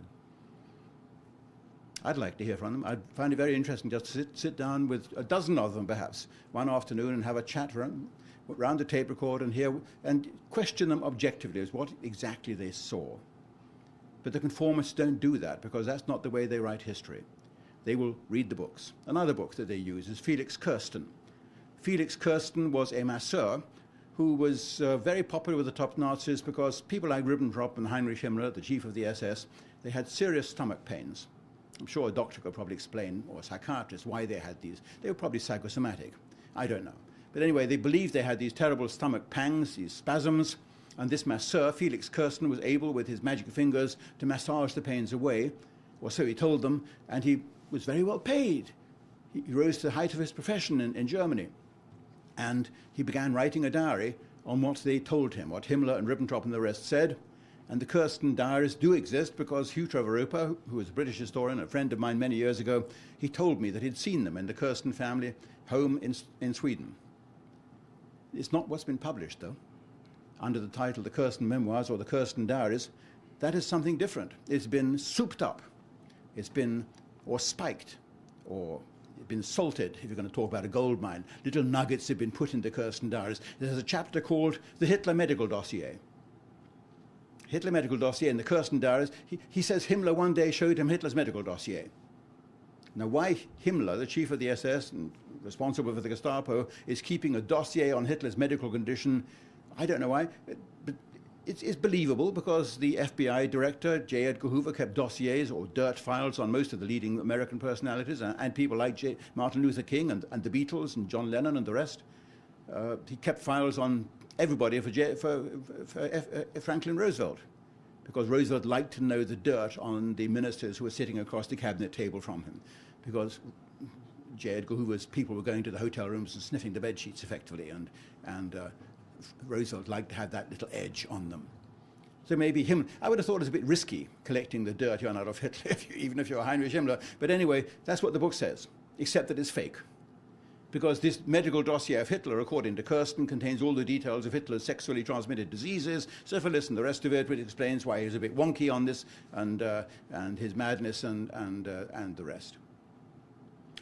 S2: I'd like to hear from them. I'd find it very interesting just to sit down with a dozen of them, perhaps, one afternoon and have a chat round the tape recorder and hear and question them objectively as what exactly they saw. But the conformists don't do that, because that's not the way they write history. They will read the books. Another book that they use is Felix Kirsten. Felix Kirsten was a masseur who was very popular with the top Nazis because people like Ribbentrop and Heinrich Himmler, the chief of the SS, they had serious stomach pains. I'm sure a doctor could probably explain, or a psychiatrist, why they had these. They were probably psychosomatic. I don't know. But anyway, they believed they had these terrible stomach pangs, these spasms, and this masseur, Felix Kirsten, was able, with his magic fingers, to massage the pains away, or so he told them, and he was very well paid. He rose to the height of his profession in Germany. And he began writing a diary on what they told him, what Himmler and Ribbentrop and the rest said. And the Kirsten diaries do exist because Hugh Trevor-Roper, who was a British historian, a friend of mine many years ago, he told me that he'd seen them in the Kirsten family home in Sweden. It's not what's been published, though, under the title The Kirsten Memoirs or The Kirsten Diaries. That is something different. It's been souped up. It's been, or spiked, or been salted, if you're going to talk about a gold mine. Little nuggets have been put into Kirsten diaries. There's a chapter called The Hitler Medical Dossier. Hitler Medical Dossier in the Kirsten diaries. He says Himmler one day showed him Hitler's medical dossier. Now, why Himmler, the chief of the SS and responsible for the Gestapo, is keeping a dossier on Hitler's medical condition, I don't know why, but it's believable, because the FBI director, J. Edgar Hoover, kept dossiers or dirt files on most of the leading American personalities and people like Martin Luther King and the Beatles and John Lennon and the rest. He kept files on everybody for Franklin Roosevelt, because Roosevelt liked to know the dirt on the ministers who were sitting across the cabinet table from him, because J. Edgar Hoover's people were going to the hotel rooms and sniffing the bed sheets effectively, and Roosevelt liked to have that little edge on them. So maybe him, I would have thought it was a bit risky collecting the dirt on out of Hitler, even if you're Heinrich Himmler. But anyway, that's what the book says, except that it's fake. Because this medical dossier of Hitler, according to Kirsten, contains all the details of Hitler's sexually transmitted diseases, syphilis and the rest of it, which explains why he was a bit wonky on this, and his madness and the rest.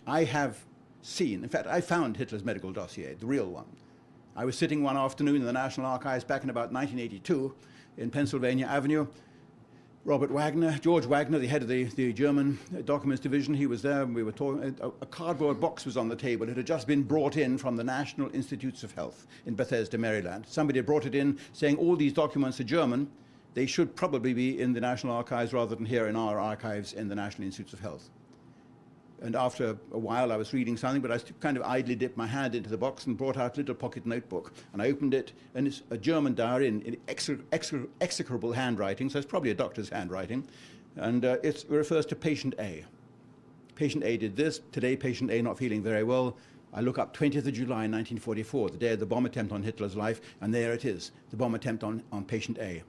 S2: I have seen, in fact, I found Hitler's medical dossier, the real one. I was sitting one afternoon in the National Archives back in about 1982 in Pennsylvania Avenue. George Wagner, the head of the German Documents Division, he was there, and we were talking. A cardboard box was on the table. It had just been brought in from the National Institutes of Health in Bethesda, Maryland. Somebody had brought it in saying all these documents are German. They should probably be in the National Archives rather than here in our archives in the National Institutes of Health. And after a while, I was reading something, but I kind of idly dipped my hand into the box and brought out a little pocket notebook. And I opened it, and it's a German diary in execrable handwriting, so it's probably a doctor's handwriting. And it refers to patient A. Patient A did this. Today, patient A not feeling very well. I look up 20th of July, 1944, the day of the bomb attempt on Hitler's life, and there it is, the bomb attempt on patient A.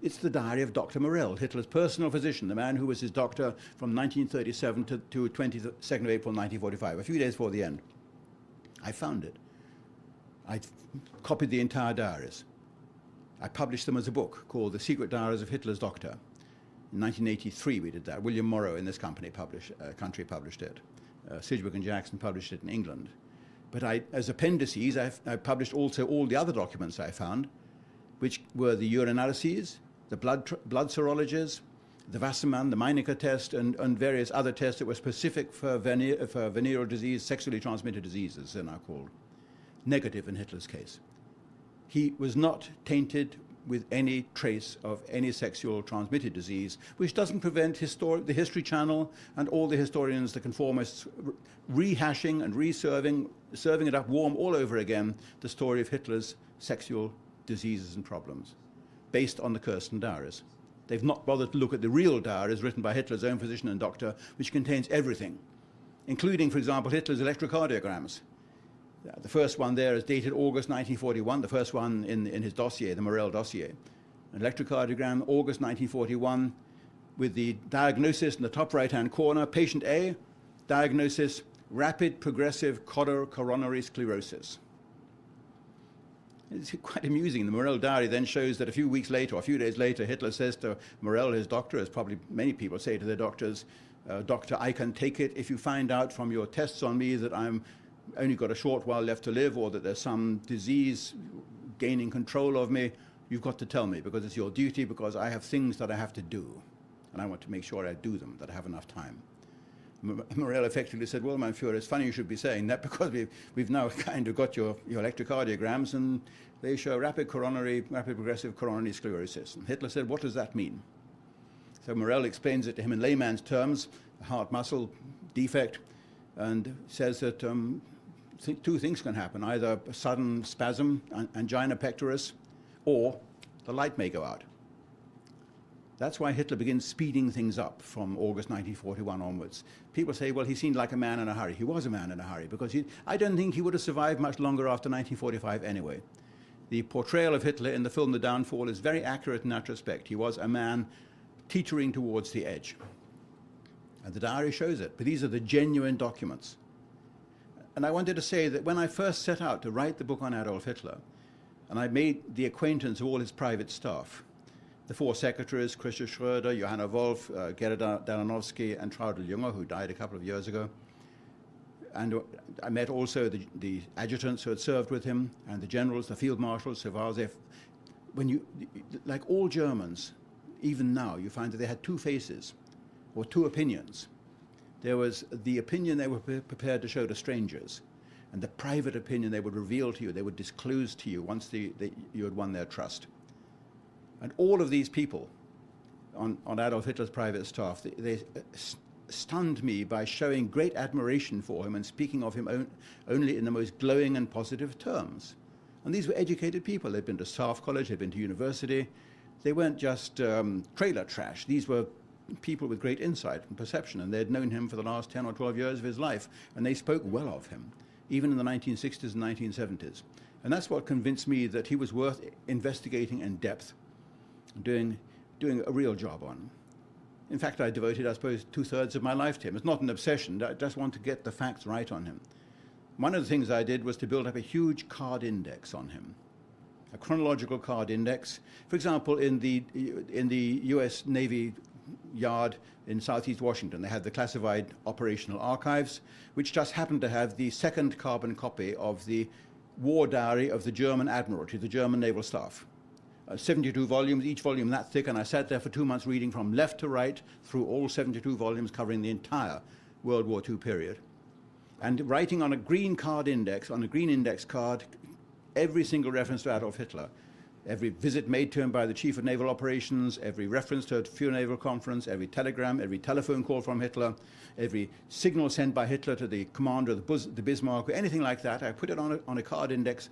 S2: It's the diary of Dr. Morell, Hitler's personal physician, the man who was his doctor from 1937 to 22nd of April 1945, a few days before the end. I found it. I copied the entire diaries. I published them as a book called The Secret Diaries of Hitler's Doctor. In 1983 we did that. William Morrow in this country published it. Sidgwick and Jackson published it in England. But as appendices, I published also all the other documents I found, which were the urinalyses, the blood serologies, the Wassermann, the Meinecker test, and various other tests that were specific for venereal disease, sexually transmitted diseases, they're now called. Negative in Hitler's case. He was not tainted with any trace of any sexual transmitted disease, which doesn't prevent the History Channel and all the historians, the conformists, rehashing and serving it up warm all over again, the story of Hitler's sexual diseases and problems, based on the Kirsten diaries. They've not bothered to look at the real diaries written by Hitler's own physician and doctor, which contains everything, including, for example, Hitler's electrocardiograms. The first one there is dated August 1941, the first one in his dossier, the Morel dossier. An electrocardiogram, August 1941, with the diagnosis in the top right-hand corner, patient A, diagnosis, rapid progressive coronary sclerosis. It's quite amusing. The Morel diary then shows that a few weeks later, or a few days later, Hitler says to Morel, his doctor, as probably many people say to their doctors, Doctor, I can take it if you find out from your tests on me that I'm only got a short while left to live, or that there's some disease gaining control of me. You've got to tell me, because it's your duty, because I have things that I have to do, and I want to make sure I do them, that I have enough time. Morel effectively said, well, mein Führer, it's funny you should be saying that, because we've now kind of got your electrocardiograms, and they show rapid progressive coronary sclerosis. And Hitler said, what does that mean? So Morel explains it to him in layman's terms, a heart muscle defect, and says that two things can happen, either a sudden spasm, angina pectoris, or the light may go out. That's why Hitler begins speeding things up from August 1941 onwards. People say, well, he seemed like a man in a hurry. He was a man in a hurry, because I don't think he would have survived much longer after 1945 anyway. The portrayal of Hitler in the film The Downfall is very accurate in that respect. He was a man teetering towards the edge. And the diary shows it, but these are the genuine documents. And I wanted to say that when I first set out to write the book on Adolf Hitler, and I made the acquaintance of all his private staff, the four secretaries, Christian Schröder, Johanna Wolf, Gerhard Dalanowski, and Traudl Junger, who died a couple of years ago. And I met also the adjutants who had served with him, and the generals, the field marshals, Servazev. Like all Germans, even now, you find that they had two faces, or two opinions. There was the opinion they were prepared to show to strangers, and the private opinion they would reveal to you, they would disclose to you once you had won their trust. And all of these people on Adolf Hitler's private staff, they stunned me by showing great admiration for him and speaking of him only in the most glowing and positive terms. And these were educated people. They'd been to staff college, they'd been to university. They weren't just trailer trash. These were people with great insight and perception, and they'd known him for the last 10 or 12 years of his life, and they spoke well of him, even in the 1960s and 1970s. And that's what convinced me that he was worth investigating in depth, doing a real job on. In fact, I devoted, I suppose, 2/3 of my life to him. It's not an obsession. I just want to get the facts right on him. One of the things I did was to build up a huge card index on him, a chronological card index. For example, in the U.S. Navy Yard in Southeast Washington, they had the classified operational archives, which just happened to have the second carbon copy of the war diary of the German Admiralty, the German Naval Staff. 72 volumes, each volume that thick, and I sat there for 2 months reading from left to right through all 72 volumes covering the entire World War II period. And writing on a green card index, on a green index card, every single reference to Adolf Hitler, every visit made to him by the Chief of Naval Operations, every reference to a Fuhrer Naval Conference, every telegram, every telephone call from Hitler, every signal sent by Hitler to the commander of the Bismarck, or anything like that, I put it on a card index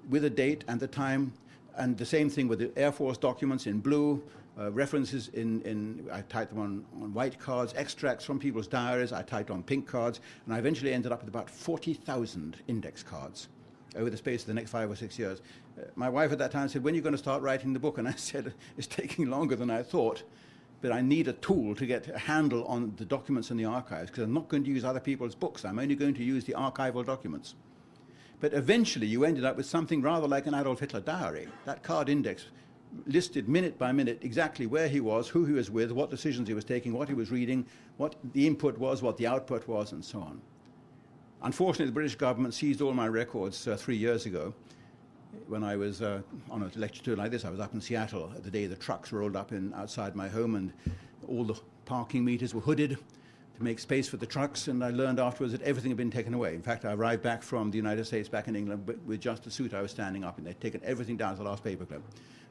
S2: with a date and the time. And the same thing with the Air Force documents in blue, references I typed them on white cards, extracts from people's diaries, I typed on pink cards, and I eventually ended up with about 40,000 index cards over the space of the next 5 or 6 years. My wife at that time said, when are you going to start writing the book? And I said, it's taking longer than I thought, but I need a tool to get a handle on the documents in the archives, because I'm not going to use other people's books. I'm only going to use the archival documents. But eventually you ended up with something rather like an Adolf Hitler diary. That card index listed minute by minute exactly where he was, who he was with, what decisions he was taking, what he was reading, what the input was, what the output was, and so on. Unfortunately, the British government seized all my records 3 years ago. When I was on a lecture tour like this, I was up in Seattle the day the trucks rolled up outside my home, and all the parking meters were hooded to make space for the trucks, and I learned afterwards that everything had been taken away. In fact, I arrived back from the United States, back in England, with just the suit I was standing up in. They'd taken everything down to the last paperclip.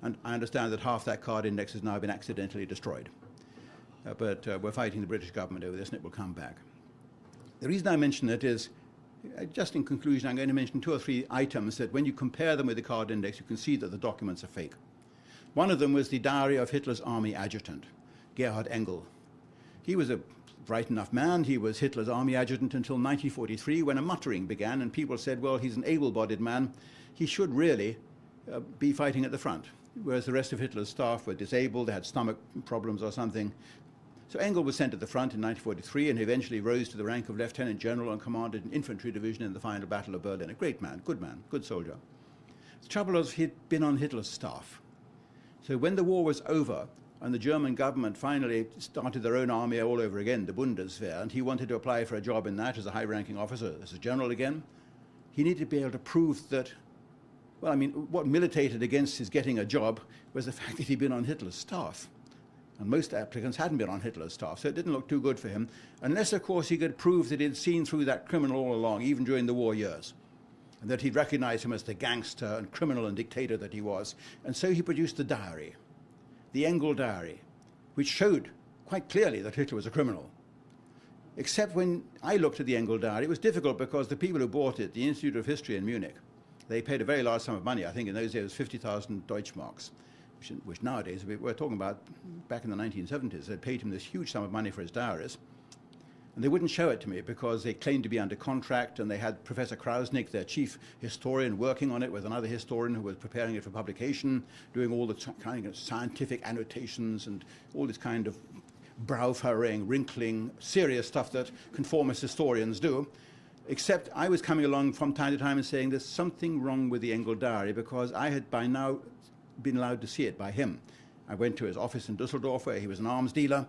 S2: And I understand that half that card index has now been accidentally destroyed. But we're fighting the British government over this, and it will come back. The reason I mention it is, just in conclusion, I'm going to mention 2 or 3 items that when you compare them with the card index, you can see that the documents are fake. One of them was the diary of Hitler's army adjutant, Gerhard Engel. He was a bright enough man. He was Hitler's army adjutant until 1943, when a muttering began, and people said, well, he's an able-bodied man. He should really be fighting at the front, whereas the rest of Hitler's staff were disabled, they had stomach problems or something. So Engel was sent to the front in 1943, and he eventually rose to the rank of lieutenant general and commanded an infantry division in the final Battle of Berlin. A great man, good soldier. The trouble was he'd been on Hitler's staff. So when the war was over and the German government finally started their own army all over again, the Bundeswehr, and he wanted to apply for a job in that as a high-ranking officer, as a general again, he needed to be able to prove that, well, I mean, what militated against his getting a job was the fact that he'd been on Hitler's staff. And most applicants hadn't been on Hitler's staff, so it didn't look too good for him, unless, of course, he could prove that he'd seen through that criminal all along, even during the war years, and that he'd recognized him as the gangster and criminal and dictator that he was. And so he produced the diary, the Engel diary, which showed quite clearly that Hitler was a criminal. Except when I looked at the Engel diary, it was difficult because the people who bought it, the Institute of History in Munich, they paid a very large sum of money. I think in those days it was 50,000 Deutschmarks. Which nowadays, we're talking about back in the 1970s, they'd paid him this huge sum of money for his diaries. And they wouldn't show it to me because they claimed to be under contract, and they had Professor Krausnick, their chief historian, working on it with another historian who was preparing it for publication, doing all the kind of scientific annotations and all this kind of brow-furrowing, wrinkling, serious stuff that conformist historians do. Except I was coming along from time to time and saying there's something wrong with the Engel diary, because I had by now been allowed to see it by him. I went to his office in Dusseldorf, where he was an arms dealer,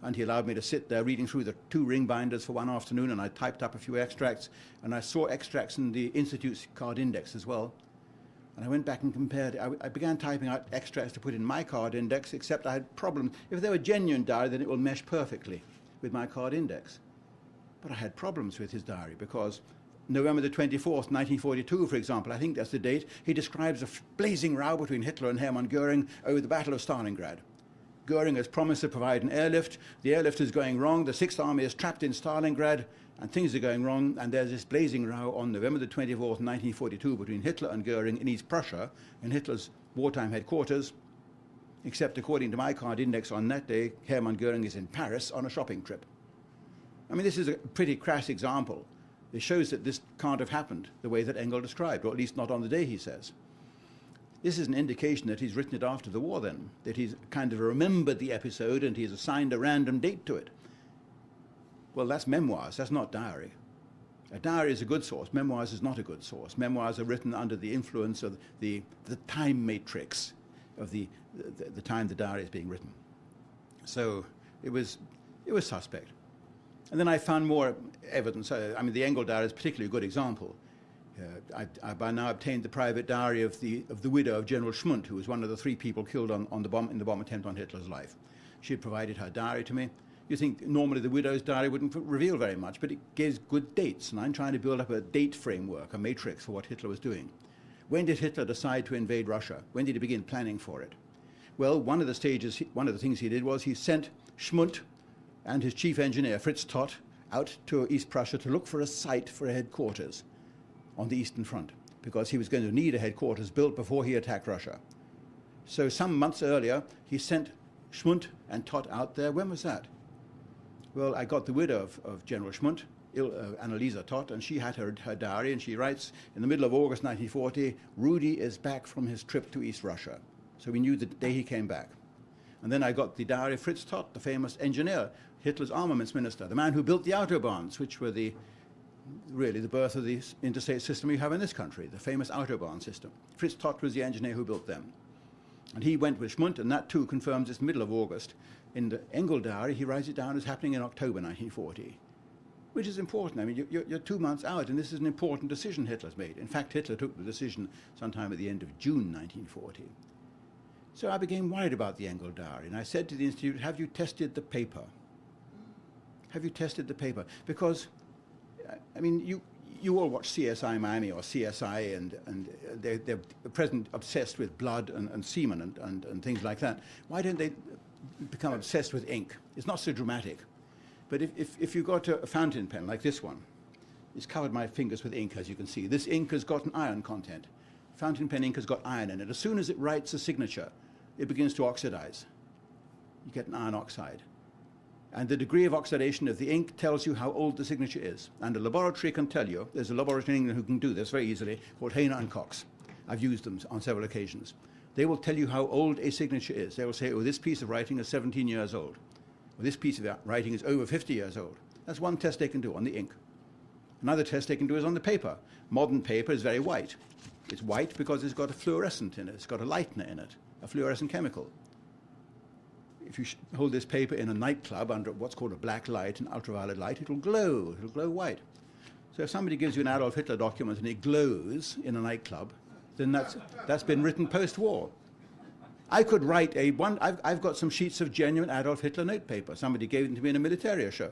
S2: and he allowed me to sit there reading through the 2 ring binders for one afternoon, and I typed up a few extracts, and I saw extracts in the Institute's card index as well. And I went back and compared. I began typing out extracts to put in my card index, except I had problems. If they were genuine diary, then it will mesh perfectly with my card index. But I had problems with his diary, because November the 24th, 1942, for example, I think that's the date, he describes a blazing row between Hitler and Hermann Göring over the Battle of Stalingrad. Göring has promised to provide an airlift. The airlift is going wrong. The Sixth Army is trapped in Stalingrad, and things are going wrong. And there's this blazing row on November the 24th, 1942, between Hitler and Göring in East Prussia, in Hitler's wartime headquarters. Except, according to my card index on that day, Hermann Göring is in Paris on a shopping trip. I mean, this is a pretty crass example. It shows that this can't have happened the way that Engel described, or at least not on the day, he says. This is an indication that he's written it after the war then, that he's kind of remembered the episode and he's assigned a random date to it. Well, that's memoirs, that's not diary. A diary is a good source, memoirs is not a good source. Memoirs are written under the influence of the time matrix of the time the diary is being written. So it was suspect. And then I found more evidence. I mean, the Engel diary is a particularly good example. I by now obtained the private diary of the widow of General Schmundt, who was one of the 3 people killed in the bomb attempt on Hitler's life. She had provided her diary to me. You think normally the widow's diary wouldn't reveal very much, but it gives good dates, and I'm trying to build up a date framework, a matrix for what Hitler was doing. When did Hitler decide to invade Russia? When did he begin planning for it? Well, one of the things he did was he sent Schmundt and his chief engineer, Fritz Todt, out to East Prussia to look for a site for a headquarters on the Eastern Front, because he was going to need a headquarters built before he attacked Russia. So some months earlier, he sent Schmundt and Todt out there. When was that? Well, I got the widow of General Schmundt, Anneliese Todt, and she had her diary, and she writes, in the middle of August 1940, Rudy is back from his trip to East Russia. So we knew the day he came back. And then I got the diary of Fritz Todt, the famous engineer, Hitler's armaments minister, the man who built the Autobahns, which were really the birth of the interstate system we have in this country, the famous Autobahn system. Fritz Todt was the engineer who built them. And he went with Schmundt, and that too confirms it's middle of August. In the Engel diary, he writes it down as happening in October 1940. which is important. I mean, you're 2 months out, and this is an important decision Hitler's made. In fact, Hitler took the decision sometime at the end of June 1940. So I became worried about the Engel diary, and I said to the Institute, have you tested the paper? Have you tested the paper? Because, I mean, you all watch CSI Miami or CSI, and they're at present obsessed with blood and semen and things like that. Why don't they become obsessed with ink? It's not so dramatic. But if you got a fountain pen like this one, it's covered my fingers with ink, as you can see. This ink has got an iron content. Fountain pen ink has got iron in it. As soon as it writes a signature, it begins to oxidize. You get an iron oxide. And the degree of oxidation of the ink tells you how old the signature is. And a laboratory can tell you. There's a laboratory in England who can do this very easily, called Hayner and Cox. I've used them on several occasions. They will tell you how old a signature is. They will say, oh, this piece of writing is 17 years old. Or this piece of writing is over 50 years old. That's one test they can do on the ink. Another test they can do is on the paper. Modern paper is very white. It's white because it's got a fluorescent in it. It's got a lightener in it, a fluorescent chemical. If you hold this paper in a nightclub under what's called a black light, an ultraviolet light, it'll glow. It'll glow white. So if somebody gives you an Adolf Hitler document and it glows in a nightclub, then that's been written post-war. I could write I've got some sheets of genuine Adolf Hitler notepaper. Somebody gave them to me in a military show.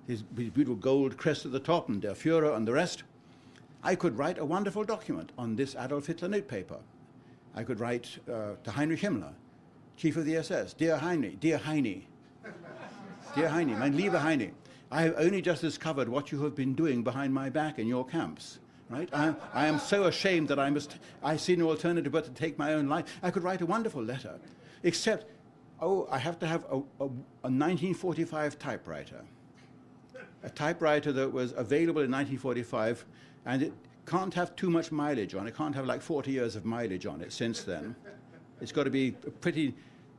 S2: His beautiful gold crest at the top and Der Führer and the rest. I could write a wonderful document on this Adolf Hitler notepaper. I could write to Heinrich Himmler, Chief of the SS, Dear Heine, Dear Heine, Dear Heine, mein lieber Heine, I have only just discovered what you have been doing behind my back in your camps. Right? I am so ashamed that I see no alternative but to take my own life. I could write a wonderful letter, except, I have to have a 1945 typewriter. A typewriter that was available in 1945, and it can't have too much mileage on it. It can't have like 40 years of mileage on it since then. It's got to be pretty,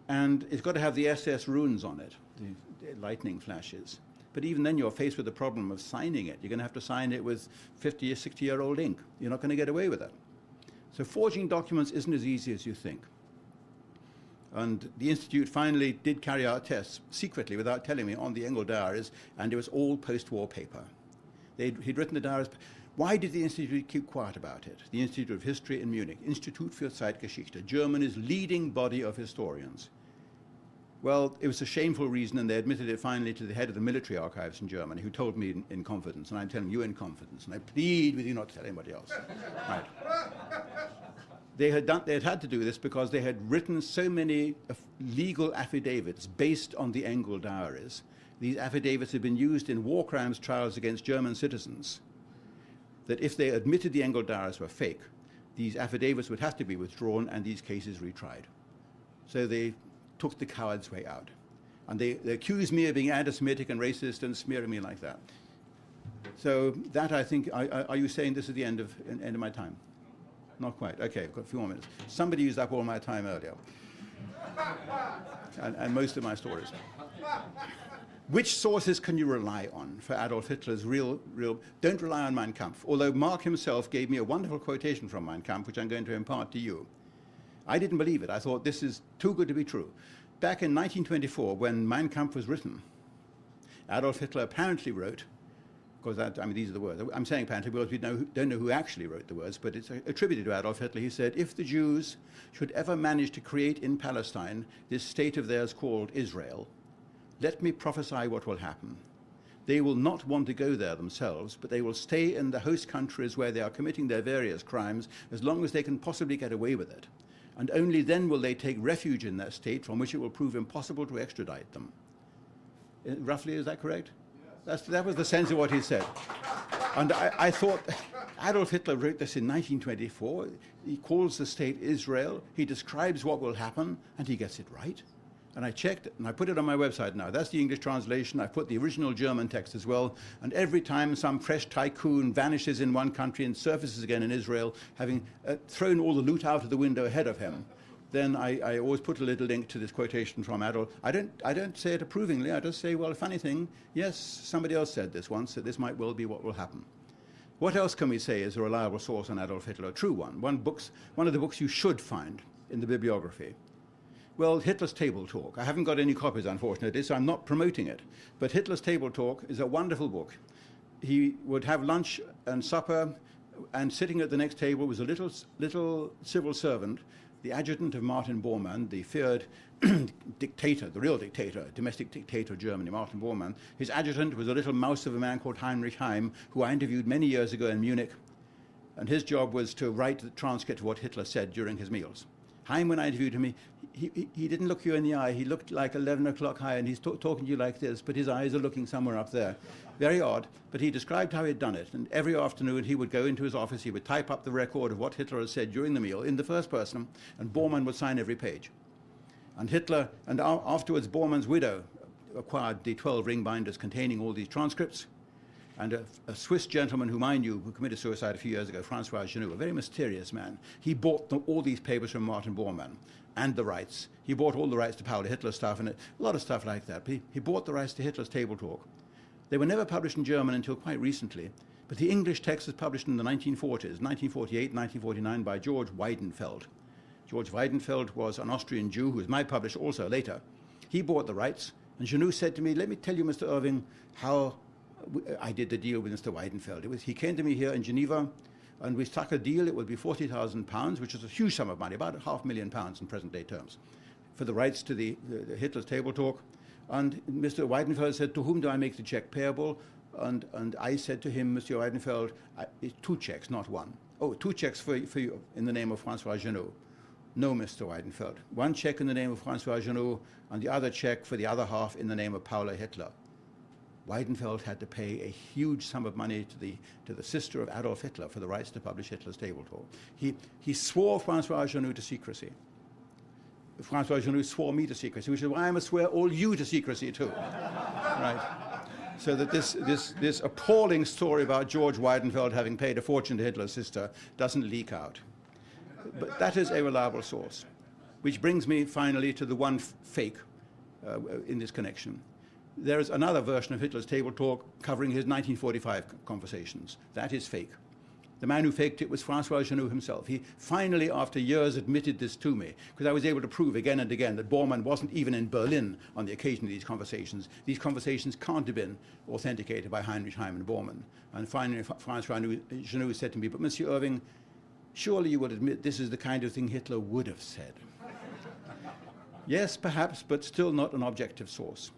S2: and it's got to have the SS runes on it, the lightning flashes. But even then, you're faced with the problem of signing it. You're going to have to sign it with 50 or 60-year-old ink. You're not going to get away with it. So forging documents isn't as easy as you think. And the Institute finally did carry out tests secretly without telling me on the Engel diaries, and it was all post-war paper. He'd written the diaries. Why did the Institute keep quiet about it? The Institute of History in Munich, Institut für Zeitgeschichte, Germany's leading body of historians. Well, it was a shameful reason, and they admitted it finally to the head of the military archives in Germany, who told me in confidence, and I'm telling you in confidence, and I plead with you not to tell anybody else. Right. They had had to do this because they had written so many legal affidavits based on the Engel diaries. These affidavits had been used in war crimes trials against German citizens, that if they admitted the Engel diaries were fake, these affidavits would have to be withdrawn and these cases retried. So they took the coward's way out. And they accused me of being anti-Semitic and racist and smearing me like that. So that, I think, are you saying this is the end of my time? Not quite. Okay, I've got a few more minutes. Somebody used up all my time earlier. and most of my stories. Which sources can you rely on for Adolf Hitler's real? Don't rely on Mein Kampf, although Mark himself gave me a wonderful quotation from Mein Kampf, which I'm going to impart to you. I didn't believe it. I thought this is too good to be true. Back in 1924, when Mein Kampf was written, Adolf Hitler apparently wrote, because these are the words. I'm saying apparently because we don't know who actually wrote the words, but it's attributed to Adolf Hitler. He said, if the Jews should ever manage to create in Palestine this state of theirs called Israel, let me prophesy what will happen. They will not want to go there themselves, but they will stay in the host countries where they are committing their various crimes as long as they can possibly get away with it. And only then will they take refuge in that state from which it will prove impossible to extradite them. Roughly, is that correct? Yes. That was the sense of what he said. And I thought, Adolf Hitler wrote this in 1924. He calls the state Israel. He describes what will happen, and he gets it right. And I checked it, and I put it on my website now. That's the English translation. I put the original German text as well. And every time some fresh tycoon vanishes in one country and surfaces again in Israel, having thrown all the loot out of the window ahead of him, then I always put a little link to this quotation from Adolf. I don't say it approvingly. I just say, well, a funny thing, yes, somebody else said this once, that this might well be what will happen. What else can we say is a reliable source on Adolf Hitler, a true one? One of the books you should find in the bibliography. Well, Hitler's Table Talk. I haven't got any copies, unfortunately, so I'm not promoting it. But Hitler's Table Talk is a wonderful book. he would have lunch and supper, and sitting at the next table was a little civil servant, the adjutant of Martin Bormann, the feared dictator, the real dictator, domestic dictator of Germany, Martin Bormann. His adjutant was a little mouse of a man called Heinrich Heim, who I interviewed many years ago in Munich, and his job was to write the transcript of what Hitler said during his meals. Heim, when I interviewed him, he didn't look you in the eye. He looked like 11 o'clock high, and he's talking to you like this, but his eyes are looking somewhere up there. Very odd, but he described how he'd done it, and every afternoon he would go into his office, he would type up the record of what Hitler had said during the meal in the first person, and Bormann would sign every page. And Hitler, and afterwards Bormann's widow acquired the 12 ring binders containing all these transcripts, and a Swiss gentleman whom I knew, who committed suicide a few years ago, Francois Genoux, a very mysterious man, he bought all these papers from Martin Bormann and the rights. He bought all the rights to Paul Hitler stuff and a lot of stuff like that. But he bought the rights to Hitler's Table Talk. They were never published in German until quite recently, but the English text was published in the 1940s, 1948, 1949, by George Weidenfeld. George Weidenfeld was an Austrian Jew who was my publisher also later. He bought the rights, and Genoux said to me, "Let me tell you, Mr. Irving, how I did the deal with Mr. Weidenfeld. He came to me here in Geneva, and we struck a deal. It would be £40,000, which is a huge sum of money, about £500,000 in present-day terms, for the rights to the Hitler's Table Talk. And Mr. Weidenfeld said, to whom do I make the check payable? And I said to him, Mr. Weidenfeld, it's 2 checks, not 1. Oh, 2 checks for you in the name of Francois Genoux. No, Mr. Weidenfeld. 1 check in the name of Francois Genoux, and the other check for the other half in the name of Paula Hitler. Weidenfeld had to pay a huge sum of money to the sister of Adolf Hitler for the rights to publish Hitler's Table Talk. He swore Francois Genoux to secrecy. Francois Genoux swore me to secrecy, which is why I must swear all you to secrecy too. Right? So that this appalling story about George Weidenfeld having paid a fortune to Hitler's sister doesn't leak out. But that is a reliable source, which brings me finally to the one fake in this connection. There is another version of Hitler's Table Talk covering his 1945 conversations. That is fake. The man who faked it was Francois Genoux himself. He finally, after years, admitted this to me, because I was able to prove again and again that Bormann wasn't even in Berlin on the occasion of these conversations. These conversations can't have been authenticated by Heinrich Heim and Bormann. And finally, Francois Genoux said to me, but Monsieur Irving, surely you would admit this is the kind of thing Hitler would have said. Yes, perhaps, but still not an objective source.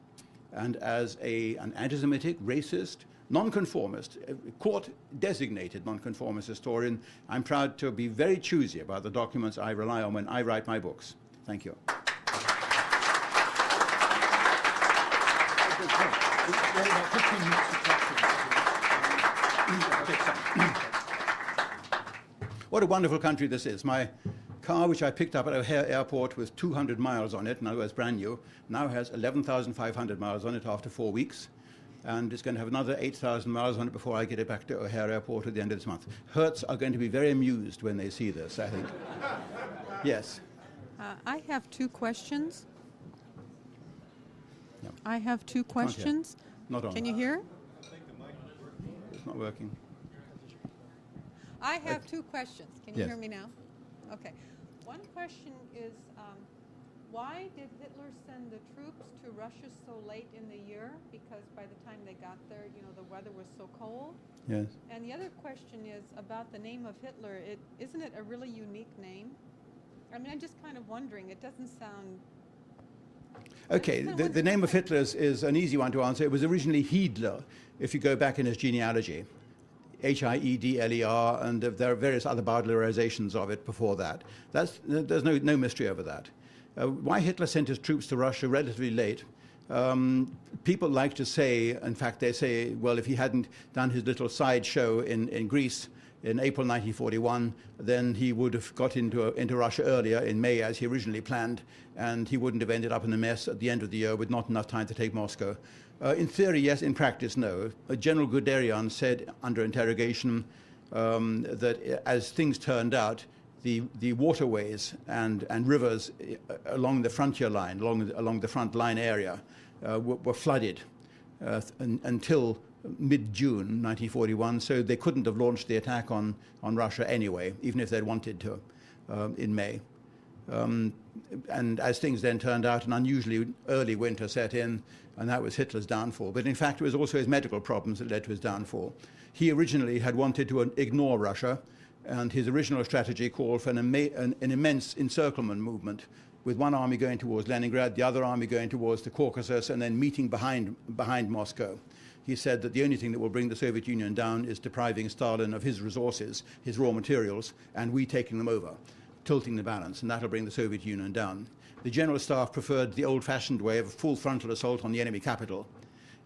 S2: And as an anti-Semitic, racist, nonconformist, court-designated nonconformist historian, I'm proud to be very choosy about the documents I rely on when I write my books. Thank you. What a wonderful country this is. My car, which I picked up at O'Hare Airport with 200 miles on it, in other words, brand new, now has 11,500 miles on it after 4 weeks. And it's going to have another 8,000 miles on it before I get it back to O'Hare Airport at the end of this month. Hertz are going to be very amused when they see this, I think. Yes.
S3: I have 2 questions.
S2: Yeah.
S3: I have 2 questions.
S2: Not on.
S3: Can you hear?
S2: It's not working.
S3: I have 2 questions. Can you
S2: Yes.
S3: hear me now? Okay. One question is, why did Hitler send the troops to Russia so late in the year? Because by the time they got there, you know, the weather was so cold.
S2: Yes.
S3: And the other question is about the name of Hitler. Isn't it a really unique name? I mean, I'm just kind of wondering. It doesn't sound...
S2: Okay, the name of Hitler is an easy one to answer. It was originally Hiedler, if you go back in his genealogy. Hiedler, and there are various other bowdlerizations of it before that. There's no mystery over that. Why Hitler sent his troops to Russia relatively late? People like to say, in fact, they say, well, if he hadn't done his little side show in Greece in April 1941, then he would have got into Russia earlier in May, as he originally planned, and he wouldn't have ended up in a mess at the end of the year with not enough time to take Moscow. In theory, yes. In practice, no. General Guderian said under interrogation that as things turned out, the waterways and rivers along the frontier line, along the front line area, were flooded until mid-June 1941, so they couldn't have launched the attack on Russia anyway, even if they'd wanted to, in May. and as things then turned out, an unusually early winter set in, and that was Hitler's downfall. But in fact, it was also his medical problems that led to his downfall. He originally had wanted to ignore Russia, and his original strategy called for an immense encirclement movement, with one army going towards Leningrad, the other army going towards the Caucasus, and then meeting behind Moscow. He said that the only thing that will bring the Soviet Union down is depriving Stalin of his resources, his raw materials, and we taking them over, tilting the balance, and that'll bring the Soviet Union down. The General Staff preferred the old-fashioned way of a full frontal assault on the enemy capital.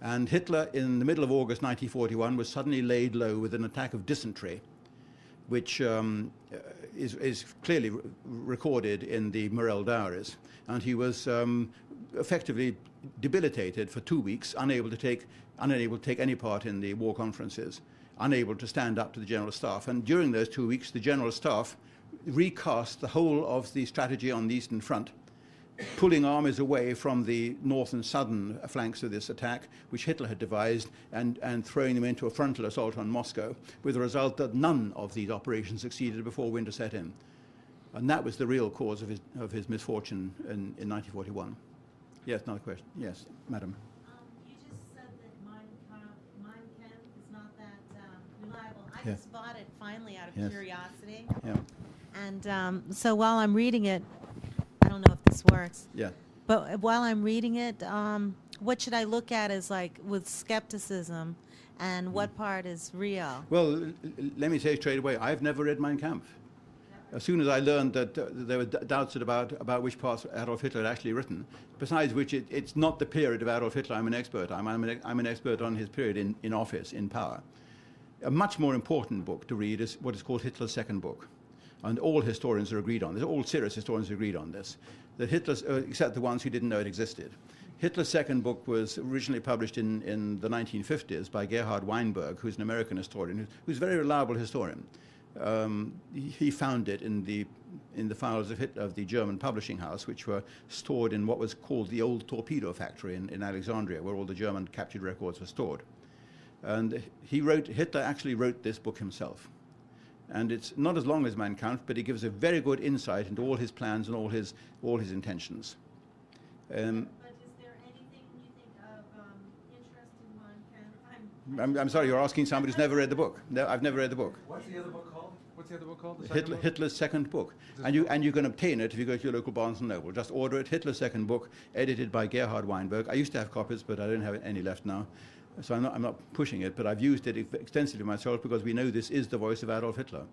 S2: And Hitler, in the middle of August 1941, was suddenly laid low with an attack of dysentery, which is clearly recorded in the Morel diaries. And he was effectively debilitated for 2 weeks, unable to take any part in the war conferences, unable to stand up to the General Staff. And during those 2 weeks, the General Staff recast the whole of the strategy on the Eastern Front, pulling armies away from the north and southern flanks of this attack, which Hitler had devised, and throwing them into a frontal assault on Moscow, with the result that none of these operations succeeded before winter set in. And that was the real cause of his misfortune in 1941. Yes, another question. Yes, madam.
S4: You just said that Mein Kampf is not that reliable. I
S2: Yeah.
S4: just bought it finally out of
S2: Yes.
S4: curiosity.
S2: Yeah.
S4: And so while I'm reading it, I don't know if this works,
S2: Yeah.
S4: but while I'm reading it, what should I look at as like with skepticism, and what part is real?
S2: Well, let me say straight away, I've never read Mein Kampf. As soon as I learned that there were doubts about which parts Adolf Hitler had actually written, besides which it's not the period of Adolf Hitler I'm an expert on. I'm an expert on his period in office, in power. A much more important book to read is what is called Hitler's second book. And all historians are agreed on this, all serious historians are agreed on this, that Hitler's, except the ones who didn't know it existed. Hitler's second book was originally published in the 1950s by Gerhard Weinberg, who's an American historian, who's a very reliable historian. He found it in the files of the German publishing house, which were stored in what was called the old torpedo factory in Alexandria, where all the German captured records were stored. And Hitler actually wrote this book himself. And it's not as long as Mein Kampf, but it gives a very good insight into all his plans and all his intentions.
S4: But is there anything you think of interest in Mein Kampf?
S2: I'm sorry, you're asking somebody who's never read the book. No, I've never read the book.
S5: What's the other book called? What's the other book called? The second book?
S2: Hitler's second book. And you can obtain it if you go to your local Barnes & Noble. Just order it, Hitler's second book, edited by Gerhard Weinberg. I used to have copies, but I don't have any left now. So I'm not pushing it, but I've used it extensively myself because we know this is the voice of Adolf Hitler.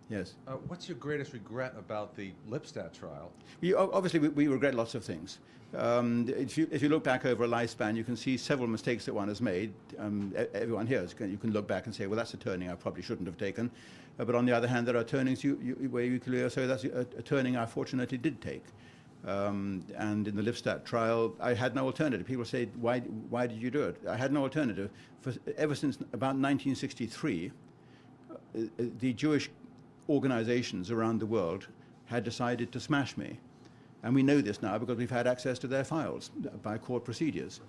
S2: Yes.
S5: What's your greatest regret about the Lipstadt trial?
S2: Obviously, we regret lots of things. If you look back over a lifespan, you can see several mistakes that one has made. Everyone here, you can look back and say, well, that's a turning I probably shouldn't have taken. But on the other hand, there are turnings where you clearly say that's a turning I fortunately did take. And in the Lipstadt trial, I had no alternative. People say, why did you do it? I had no alternative. Ever since about 1963, the Jewish organizations around the world had decided to smash me. And we know this now because we've had access to their files by court procedures.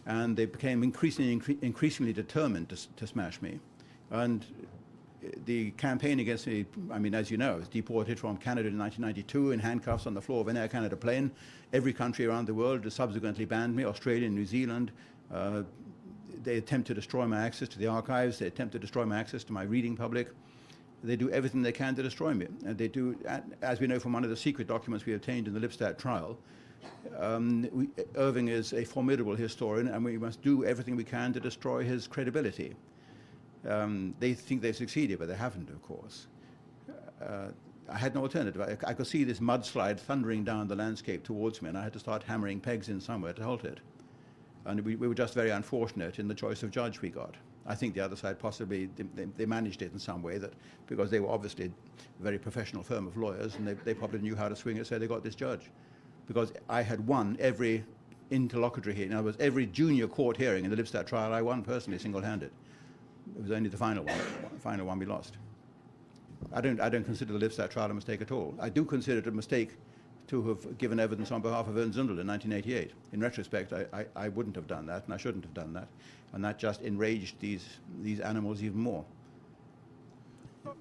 S2: And they became increasingly determined to smash me. And the campaign against me, I mean, as you know, I was deported from Canada in 1992 in handcuffs on the floor of an Air Canada plane. Every country around the world has subsequently banned me, Australia, New Zealand. They attempt to destroy my access to the archives. They attempt to destroy my access to my reading public. They do everything they can to destroy me. And they do, as we know from one of the secret documents we obtained in the Lipstadt trial, Irving is a formidable historian, and we must do everything we can to destroy his credibility. They think they've succeeded, but they haven't, of course. I had no alternative. I could see this mudslide thundering down the landscape towards me, and I had to start hammering pegs in somewhere to halt it. And we were just very unfortunate in the choice of judge we got. I think the other side possibly, they managed it in some way, that because they were obviously a very professional firm of lawyers, and they probably knew how to swing it, so they got this judge. Because I had won every interlocutory hearing. In other words, every junior court hearing in the Lipstadt trial, I won personally, single-handed. It was only the final one we lost. I don't consider the Lipstadt trial a mistake at all. I do consider it a mistake to have given evidence on behalf of Ernst Zundel in 1988. In retrospect, I wouldn't have done that, and I shouldn't have done that. And that just enraged these animals even more.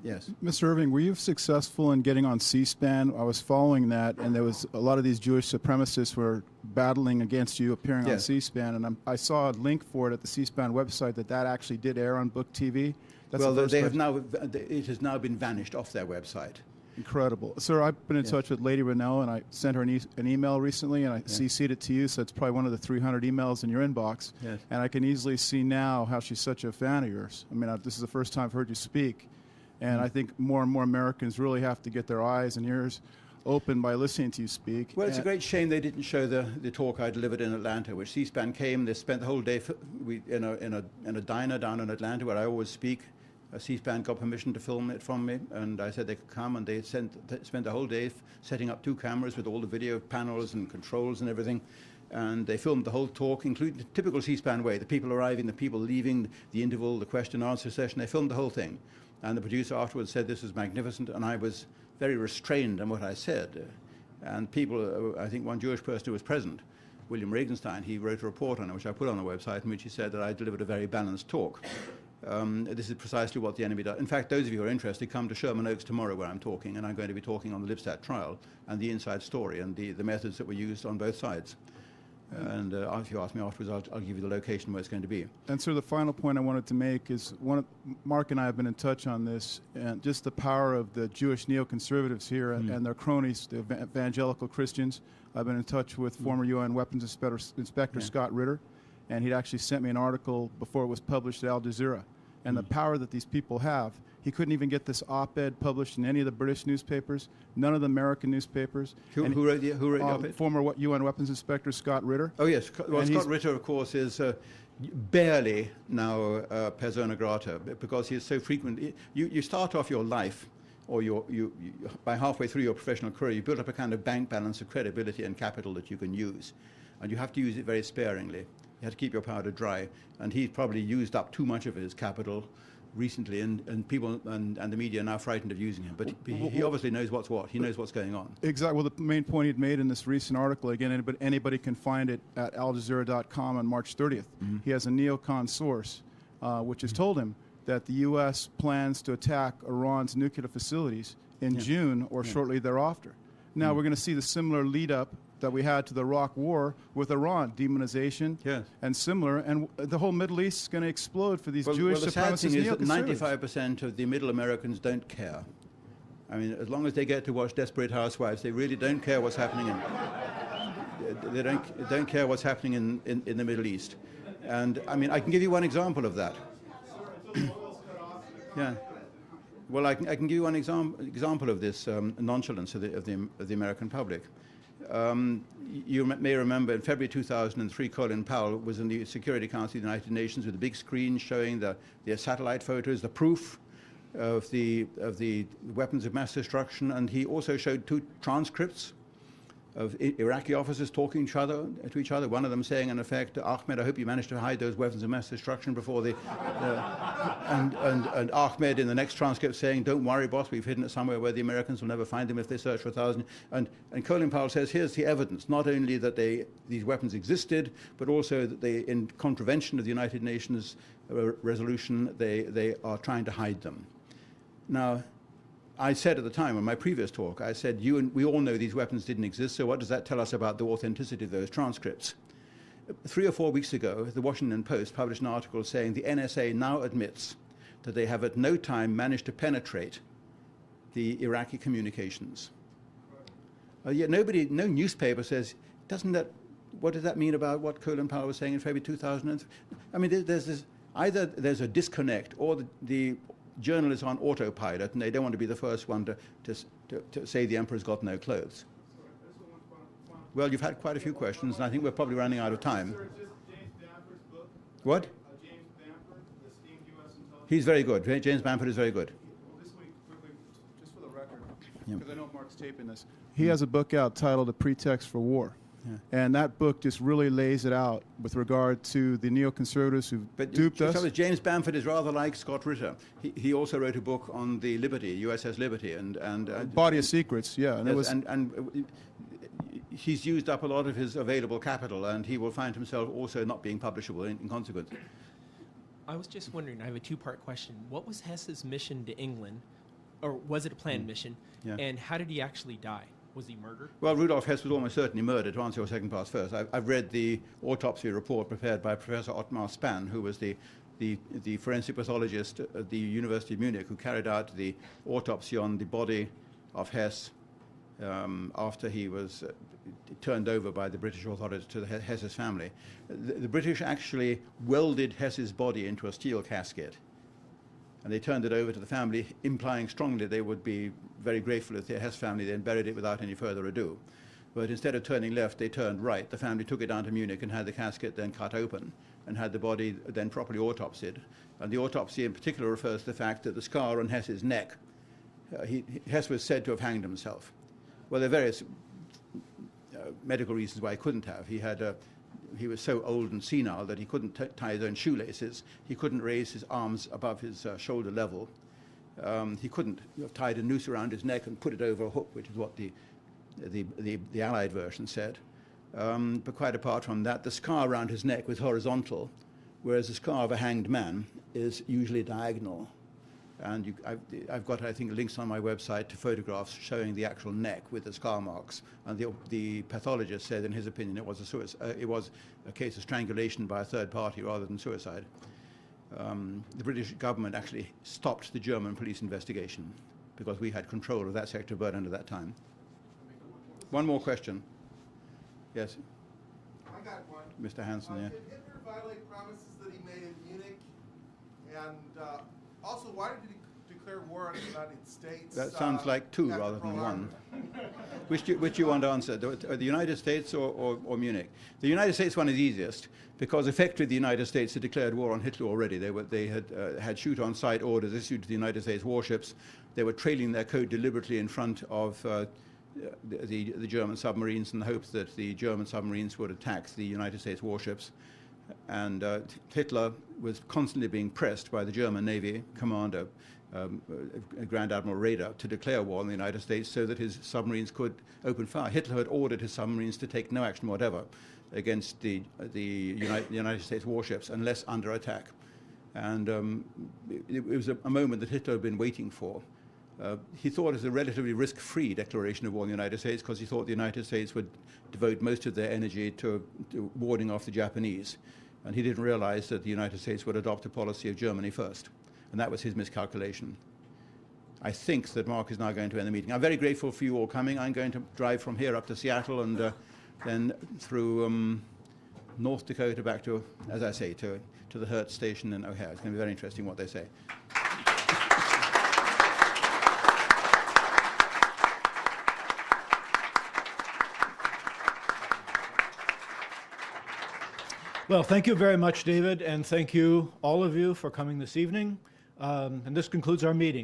S2: Yes.
S6: Mr. Irving, were you successful in getting on C-SPAN? I was following that, and there was a lot of these Jewish supremacists were battling against you appearing on
S2: Yes.
S6: C-SPAN, and I saw a link for it at the C-SPAN website that actually did air on Book TV. That's
S2: Well,
S6: the first
S2: they have
S6: question.
S2: now. It has now been vanished off their website.
S6: Incredible. Sir, I've been in touch with Lady Rennell, and I sent her an email recently, and I CC'd it to you, so it's probably one of the 300 emails in your inbox.
S2: Yes.
S6: And I can easily see now how she's such a fan of yours. I mean, this is the first time I've heard you speak, and I think more and more Americans really have to get their eyes and ears open by listening to you speak.
S2: Well, it's a great shame they didn't show the talk I delivered in Atlanta, which C-SPAN came. They spent the whole day in a diner down in Atlanta where I always speak. C-SPAN got permission to film it from me, and I said they could come, and they spent the whole day setting up 2 cameras with all the video panels and controls and everything. And they filmed the whole talk, including the typical C-SPAN way, the people arriving, the people leaving, the interval, the question-answer session. They filmed the whole thing. And the producer afterwards said this was magnificent, and I was very restrained on what I said. And people, I think one Jewish person who was present, William Regenstein, he wrote a report on it, which I put on the website, in which he said that I delivered a very balanced talk. This is precisely what the enemy does. In fact, those of you who are interested, come to Sherman Oaks tomorrow where I'm talking, and I'm going to be talking on the Lipstadt trial and the inside story and the methods that were used on both sides. And if you ask me afterwards, I'll give you the location where it's going to be.
S6: And sir, the final point I wanted to make is Mark and I have been in touch on this, and just the power of the Jewish neoconservatives here and their cronies, the evangelical Christians. I've been in touch with former UN Weapons Inspector Scott Ritter, and he'd actually sent me an article before it was published at Al Jazeera. And the power that these people have, he couldn't even get this op-ed published in any of the British newspapers, none of the American newspapers.
S2: Who wrote the op-ed?
S6: Former UN Weapons Inspector Scott Ritter.
S2: Oh, yes. Well,
S6: And
S2: Scott Ritter, of course, is barely now persona grata, because he is so frequent. You start off your life, or by halfway through your professional career, you build up a kind of bank balance of credibility and capital that you can use. And you have to use it very sparingly. You have to keep your powder dry. And he's probably used up too much of his capital recently, and people and the media are now frightened of using him. But he obviously knows what's what. He knows what's going on.
S6: Exactly. Well, the main point he'd made in this recent article, again, anybody can find it at aljazeera.com on March 30th. He has a neocon source which has told him that the U.S. plans to attack Iran's nuclear facilities in June or shortly thereafter. Now, we're going to see the similar lead-up that we had to the Iraq War with Iran, demonization and similar, and the whole Middle East is going to explode for these Jewish
S2: the sad
S6: supremacist
S2: thing is that
S6: neoconservatives.
S2: 95% of the middle Americans don't care. I mean, as long as they get to watch Desperate Housewives, they really don't care what's happening they don't care what's happening in the Middle East. And I mean, I can give you one example of that. Yeah. Well, I can give you one example of this nonchalance of the American public. You may remember in February 2003, Colin Powell was in the Security Council of the United Nations with a big screen showing the satellite photos, the proof of the weapons of mass destruction, and he also showed 2 transcripts of Iraqi officers talking to each other. One of them saying, in effect, "Ahmed, I hope you managed to hide those weapons of mass destruction before the..." and Ahmed in the next transcript saying, "Don't worry, boss, we've hidden it somewhere where the Americans will never find them if they search for 1,000. And Colin Powell says, here's the evidence, not only that these weapons existed, but also that they, in contravention of the United Nations resolution, they are trying to hide them. Now, I said at the time in my previous talk, I said, we all know these weapons didn't exist, so what does that tell us about the authenticity of those transcripts? 3 or 4 weeks ago, the Washington Post published an article saying the NSA now admits that they have at no time managed to penetrate the Iraqi communications. Yet no newspaper says, what does that mean about what Colin Powell was saying in February 2003? I mean, either there's a disconnect, or the journalists on autopilot, and they don't want to be the first one to say the emperor's got no clothes. Well, you've had quite a few questions, and I think we're probably running out of time.
S6: Sir, just James Bamford's book.
S2: What?
S6: James Bamford, the esteemed U.S. intelligence.
S2: He's very good. James Bamford is very good.
S6: Well, this week, quickly, just for the record, because I know Mark's taping this. He has a book out titled A Pretext for War. Yeah. And that book just really lays it out with regard to the neoconservatives who duped us.
S2: James Bamford is rather like Scott Ritter. He also wrote a book on the Liberty, USS Liberty, and
S6: Body of Secrets, yeah. And,
S2: yes, and he's used up a lot of his available capital, and he will find himself also not being publishable in consequence.
S7: I was just wondering, I have a two-part question. What was Hess's mission to England, or was it a planned mission,
S2: Yeah.
S7: and how did he actually die? Was he murdered?
S2: Well, Rudolf Hess was almost certainly murdered. To answer your second part first, I've read the autopsy report prepared by Professor Ottmar Spann, who was the forensic pathologist at the University of Munich who carried out the autopsy on the body of Hess after he was turned over by the British authorities to Hess's family. The British actually welded Hess's body into a steel casket, and they turned it over to the family, implying strongly they would be very grateful if the Hess family then buried it without any further ado. But instead of turning left, they turned right. The family took it down to Munich and had the casket then cut open and had the body then properly autopsied. And the autopsy in particular refers to the fact that the scar on Hess's neck, Hess was said to have hanged himself. Well, there are various medical reasons why he couldn't have. He was so old and senile that he couldn't tie his own shoelaces. He couldn't raise his arms above his shoulder level. He couldn't have tied a noose around his neck and put it over a hook, which is what the Allied version said. But quite apart from that, the scar around his neck was horizontal, whereas the scar of a hanged man is usually diagonal. And I've got, I think, links on my website to photographs showing the actual neck with the scar marks. And the pathologist said, in his opinion, it was a case of strangulation by a third party rather than suicide. The British government actually stopped the German police investigation because we had control of that sector of Berlin at that time. One more question. Yes,
S8: I got one.
S2: Mr. Hansen, yeah.
S8: Did Hitler violate promises that he made in Munich? And also, why did he declare war on the United States?
S2: That sounds like two
S8: after
S2: rather than
S8: Pearl
S2: one.
S8: Harbor?
S2: Which do you want to answer, the United States or Munich? The United States one is easiest because effectively the United States had declared war on Hitler already. They had shoot-on-sight orders issued to the United States warships. They were trailing their code deliberately in front of the German submarines in the hopes that the German submarines would attack the United States warships. And Hitler was constantly being pressed by the German Navy commander, Grand Admiral Raeder, to declare war on the United States so that his submarines could open fire. Hitler had ordered his submarines to take no action whatever against the United States warships unless under attack. And it was a moment that Hitler had been waiting for. He thought it was a relatively risk-free declaration of war on the United States because he thought the United States would devote most of their energy to warding off the Japanese. And he didn't realize that the United States would adopt a policy of Germany first. And that was his miscalculation. I think that Mark is now going to end the meeting. I'm very grateful for you all coming. I'm going to drive from here up to Seattle and then through North Dakota back to, as I say, to the Hertz station in O'Hare. It's going to be very interesting what they say.
S1: Well, thank you very much, David, and thank you, all of you, for coming this evening. And this concludes our meeting.